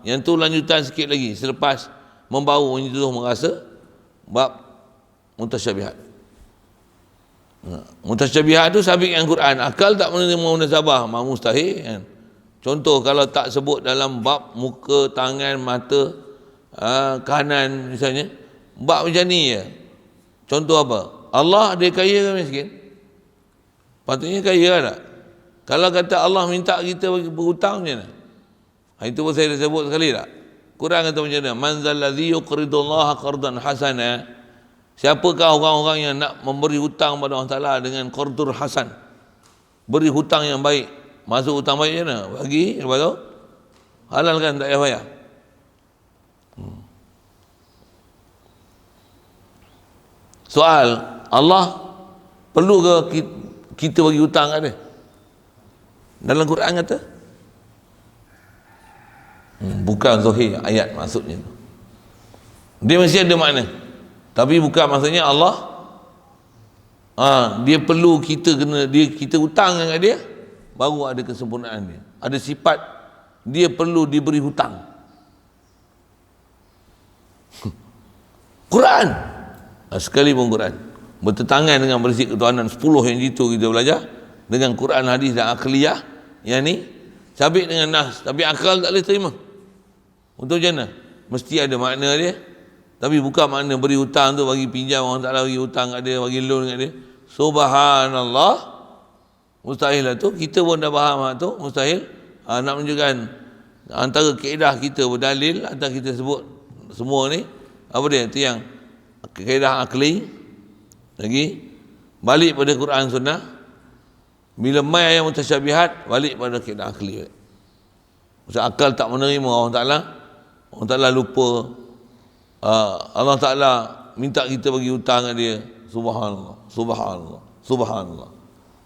Yang tu lanjutan sikit lagi selepas membau menyentuh merasa, bab mutasyabihat. Mutasyabihat tu sabit yang Quran. Akal tak menerima munasabah, mustahil kan. Contoh kalau tak sebut dalam bab muka, tangan, mata, kanan misalnya, bab macam ni je. Contoh apa? Allah dia kaya ke miskin? Patutnya kaya tak? Kalau kata Allah minta kita berhutang macam mana? Itu pun saya dah sebut sekali tak? Quran kata macam mana? Man zalladhi yuqridullaha qardan hasana. Siapakah orang-orang yang nak memberi hutang pada Allah Ta'ala dengan qardur hasan? Beri hutang yang baik. Masuk hutang baik macam mana? Bagi, lepas tu halalkan, tak payah bayar. Soal, Allah perlu ke kita bagi hutang kat dia? Dalam Quran kata bukan zahir ayat maksudnya. Dia mesti ada makna, tapi bukan maksudnya Allah dia perlu kita kita hutang dengan dia baru ada kesempurnaan dia. Ada sifat dia perlu diberi hutang. Quran sekalipun Quran bertentangan dengan prinsip ketuhanan 10 yang itu kita belajar dengan Quran, hadis dan akliyah, yang ni sabit dengan nas, tapi akal tak boleh terima. Untuk macam mana? Mesti ada makna dia, tapi bukan makna beri hutang tu bagi pinjam orang tak bagi hutang kat dia, bagi loan kat dia. Subhanallah, mustahil lah tu. Kita pun dah faham tu mustahil. Nak menunjukkan antara kaedah kita berdalil, antara kita sebut semua ni apa dia? Itu yang kaedah akli. Lagi balik pada Quran Sunnah. Bila mai ayat mutasyabihat, balik pada kaedah akli. Maksud akal tak menerima Allah Ta'ala lupa. Allah Ta'ala minta kita bagi hutang dengan dia. Subhanallah.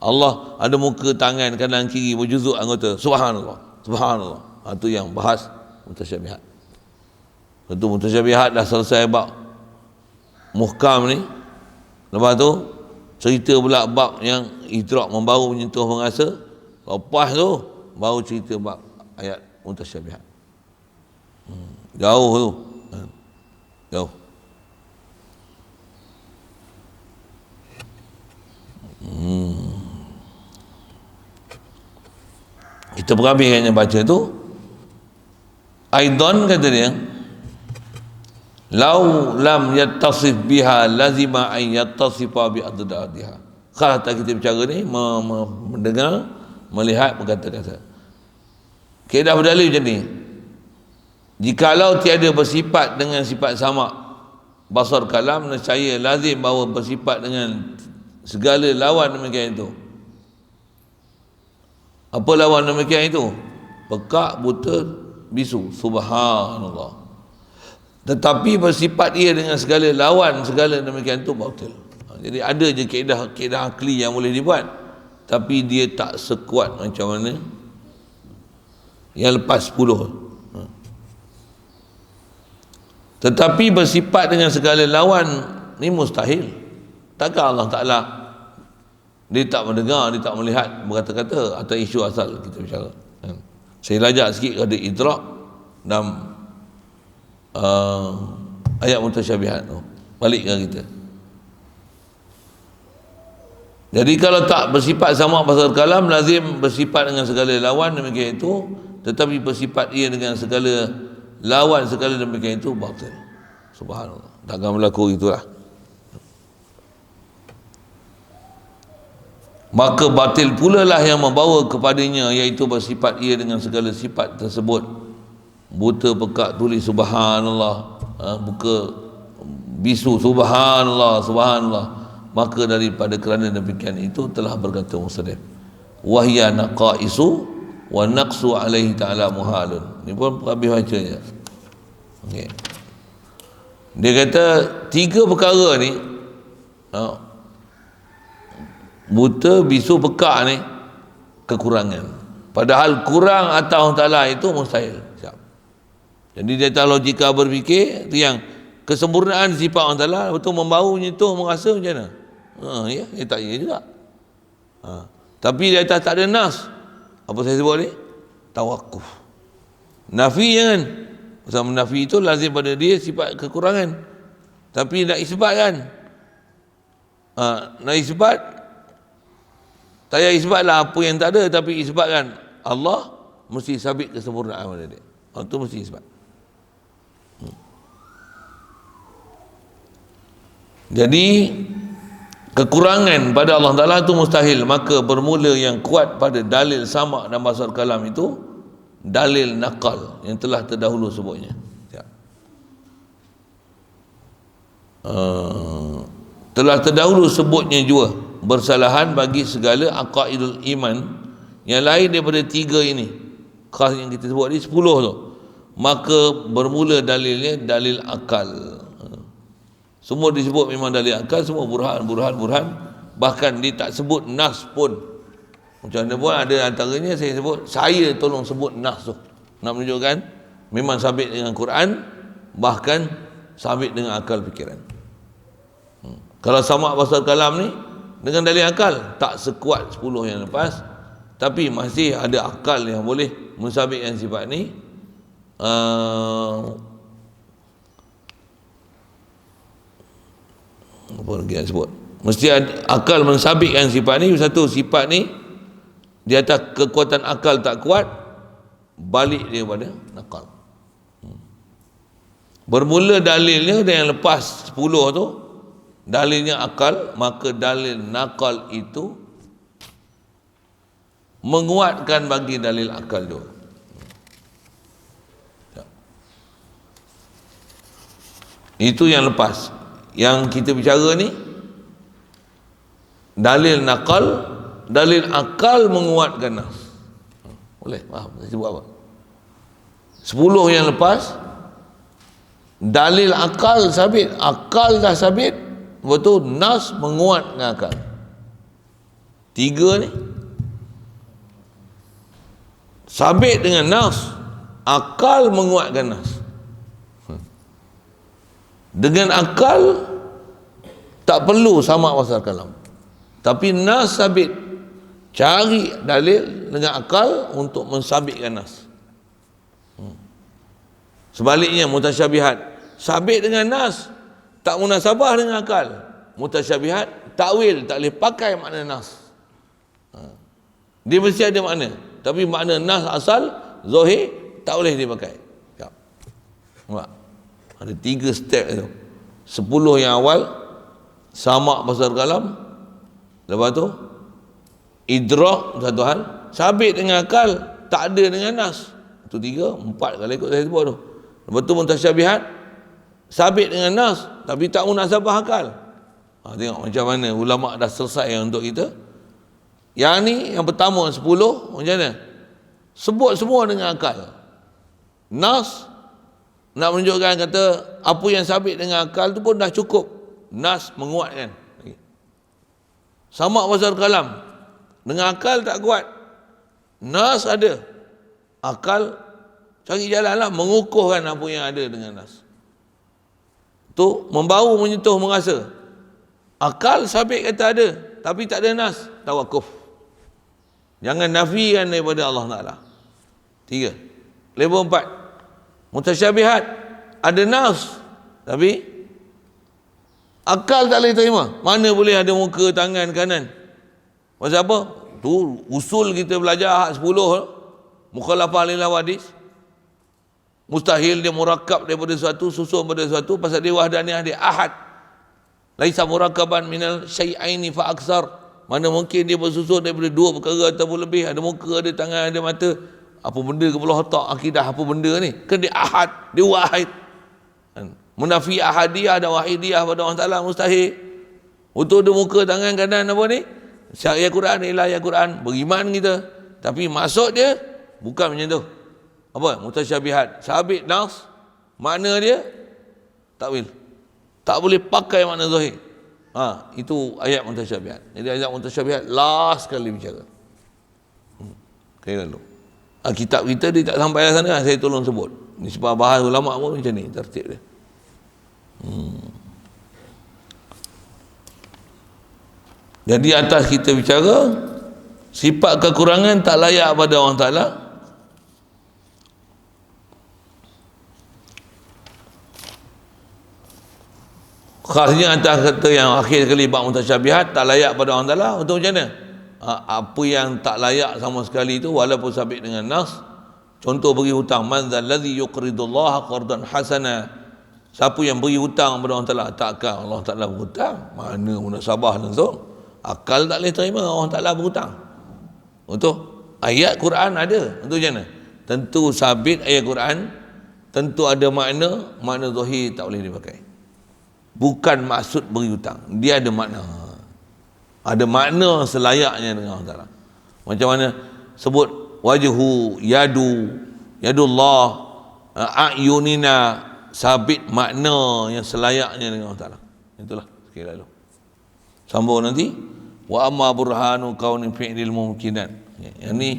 Allah ada muka, tangan, kanan kiri, berjuzuk anggota. Subhanallah. Itu yang bahas mutasyabihat. Tentu mutasyabihat dah selesai bab muhkam ni. Lepas tu cerita pula bab yang idrak, membaru, menyentuh, merasa. Lepas tu baru cerita bab ayat mutasyabihat. Jauh tu. Jauh. Kita perhabiskan yang baca tu. Aidan kata dia, lau lam yattasif biha lazima an yattasifa bi adadadiha. Kalau tak kita bicara ni, mendengar, melihat, berkata-kata. Kaedah berdalil macam ni. Jikalau tiada bersifat dengan sifat sama basar kalam, nescaya lazim bahawa bersifat dengan segala lawan demikian itu. Apa lawan demikian itu? Pekak, buta, bisu. Subhanallah. Tetapi bersifat ia dengan segala lawan, segala demikian itu batil. Jadi ada je kaedah akli yang boleh dibuat, tapi dia tak sekuat macam mana yang lepas 10. Tetapi bersifat dengan segala lawan ni mustahil. Takkan Allah Ta'ala dia tak mendengar, dia tak melihat, berkata-kata, atau isu asal kita bicara. Saya lajak sikit ada idrak dalam ayat mutasyabihat tu. Balikkan kita. Jadi kalau tak bersifat sama pasal kalam, lazim bersifat dengan segala lawan demikian itu. Tetapi bersifat ia dengan segala lawan, segala demikian itu batil. Subhanallah. Takkan berlaku itulah. Maka batil pula lah yang membawa kepadanya, iaitu bersifat ia dengan segala sifat tersebut. Buta, pekak, tuli, subhanallah, buka, bisu, subhanallah. Maka daripada kerana demikian itu telah berkata musannif, wahya naqaisu wa naqsu alaihi ta'ala muhalun. Ni pun habis baca je. Okay. Dia kata 3 perkara ni, buta, bisu, pekak ni kekurangan. Padahal kurang atas Allah Ta'ala itu mustahil. Jadi dia tak logika berfikir tu yang kesempurnaan sifat Allah Ta'ala, betul membau, menyentuh, merasa macam mana? Ya, dia tak ya juga. Tapi di atas tak ada nas. Apa saya sebut ni? Tawakuf. Nafi jangan. Pasal menafi itu lazim pada dia sifat kekurangan. Tapi nak isbat kan? Nak isbat, tak payah isbat lah apa yang tak ada, tapi isbatkan Allah mesti sabit kesempurnaan pada dia. Itu mesti isbat. Jadi kekurangan pada Allah Ta'ala itu mustahil. Maka bermula yang kuat pada dalil sama dan basar kalam itu dalil naqal yang telah terdahulu sebutnya. Telah terdahulu sebutnya juga bersalahan bagi segala aqaidul iman yang lain daripada 3 ini. Khas yang kita sebut ni 10 tu. Maka bermula dalilnya dalil akal. Semua disebut memang dalil akal, semua burhan. Bahkan dia tak sebut nas pun. Macam mana pun ada antaranya saya sebut, saya tolong sebut nas tu. Nak menunjukkan memang sabit dengan Quran, bahkan sabit dengan akal fikiran. Kalau sama pasal kalam ni dengan dalil akal tak sekuat 10 yang lepas, tapi masih ada akal yang boleh mensabitkan sifat ni. Apa lagi yang sebut? Mesti ada akal mensabitkan sifat ni. Satu, sifat ni di atas kekuatan akal tak kuat, balik dia pada nakal. Bermula dalilnya dan yang lepas 10 tu dalilnya akal, maka dalil nakal itu menguatkan bagi dalil akal tu. Itu yang lepas. Yang kita bicara ni dalil nakal, dalil akal menguatkan nas. Boleh? Faham? Saya sebut apa? 10 yang lepas dalil akal sabit, akal dah sabit, betul nas menguatkan akal. 3 ni sabit dengan nas, akal menguatkan nas. Dengan akal tak perlu sama pasal kalam, tapi nas sabit, cari dalil dengan akal untuk mensabitkan nas. Sebaliknya mutasyabihat sabit dengan nas, tak munasabah dengan akal. Mutasyabihat takwil, tak boleh pakai makna nas. Dia mesti ada makna, tapi makna nas asal zahir tak boleh dipakai. Nampak? Ada 3 step tu. 10 yang awal sama pasal kalam, lepas tu idrak satu hal, sabit dengan akal, tak ada dengan nas. Itu 3, 4 kalau ikut saya sebut tu. Lepas tu mutasyabihat sabit dengan nas tapi tak munasabah akal. Tengok macam mana ulama dah selesai untuk kita. Yang ni yang pertama 10 macam mana? Sebut semua dengan akal. Nas nak menunjukkan kata apa yang sabit dengan akal tu pun dah cukup. Nas menguatkan. Sama pasal kalam. Dengan akal tak kuat. Nas ada. Akal cari jalan lah mengukuhkan apa yang ada dengan nas. Tu membau, menyentuh, merasa. Akal sabit kata ada, tapi tak ada nas, tawakuf. Jangan nafikan daripada Allah Ta'ala. 3. Level 4. Mutasyabihat ada nas, tapi akal tak boleh terima. Mana boleh ada muka, tangan, kanan? Pasal apa? Tu usul kita belajar hak 10 mukhalafah lil hawadis. Mustahil dia murakkab daripada sesuatu, susun pada sesuatu, pasal dia wahdaniyah, dia ahad. Laisa murakkaban minal syai'aini fa aksar. Mana mungkin dia bersusun daripada 2 perkara ataupun lebih, ada muka, ada tangan, ada mata. Apa benda kepala otak, akidah apa benda ni? Kan dia ahad, dia wahid. Munafi ahadiyah dan wahidiyah pada Allah Ta'ala mustahil. Untuk ada muka, tangan, kanan apa ni? Syariat Quran, ilahiyah Quran, beriman kita. Tapi maksud dia bukan macam tu. Apa? Mutasyabihat, sabit nas, makna dia takwil. Tak boleh pakai makna zahir. Itu ayat mutasyabihat. Jadi ayat mutasyabihat last sekali bicara. Lalu. Kitab kita dia tak sampai sana, saya tolong sebut. Ni sebab bahas ulama pun macam ni tertib dia. Jadi atas kita bicara sifat kekurangan tak layak pada Allah Ta'ala. Khasnya atas kata yang akhir kali bab mutasyabihat tak layak pada Allah Ta'ala. Untuk macam mana? Apa yang tak layak sama sekali itu walaupun sabit dengan nas. Contoh beri hutang, man dzalladzi yuqridullaha qardan hasana. Siapa yang beri hutang kepada Allah Ta'ala? Takkan Allah Ta'ala berhutang? Mana munasabah langsung? Akal tak boleh terima Allah Ta'ala berhutang. Untuk ayat Quran ada. Untuk macam mana? Tentu sabit ayat Quran, tentu ada makna, makna zahir tak boleh dipakai. Bukan maksud beri hutang, dia ada makna. Ada makna selayaknya dengan Allah Ta'ala. Macam mana sebut wajhu, yadullah, a'yunina, sabit makna yang selayaknya dengan Allah Ta'ala. Itulah sekiranya lalu. Sambung nanti. Wa amma burhanu kauni fi'lil mumkinat. Yang ni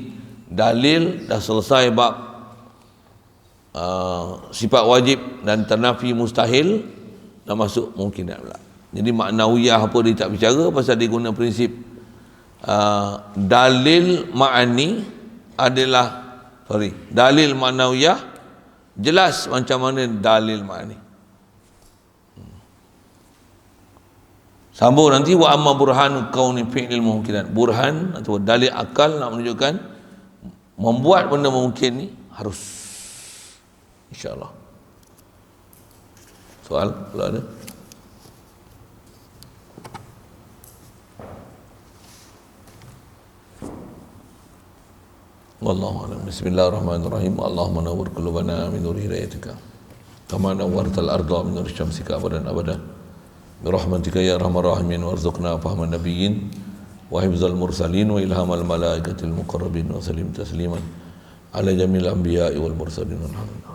dalil dah selesai bab sifat wajib dan ternafi mustahil, dah masuk mungkinat pula. Jadi maknawiyah apa dia tak bicara pasal dia guna prinsip dalil ma'ani adalah dalil maknawiyah jelas macam mana dalil ma'ani. Sambung nanti wa amma burhanu kauni fi'lil mumkinat. Burhan atau dalil akal nak menunjukkan membuat benda mungkin ni harus, insya-Allah. Soal kalau ada? Wallahu a'lam. Bismillahirrahmanirrahim. Allahumma nawwir qulubana min nuri hidayatika kama nawwartal arda min nuri syamsika abadan abada. Birahmatika ya arhamar rahimin warzuqna fahman nabiyyin wa hifzal mursalin wa ilhamal malaikatil muqarrabin wa salim tasliman ala jamil anbiya'i wal mursalin. Alhamdulillah.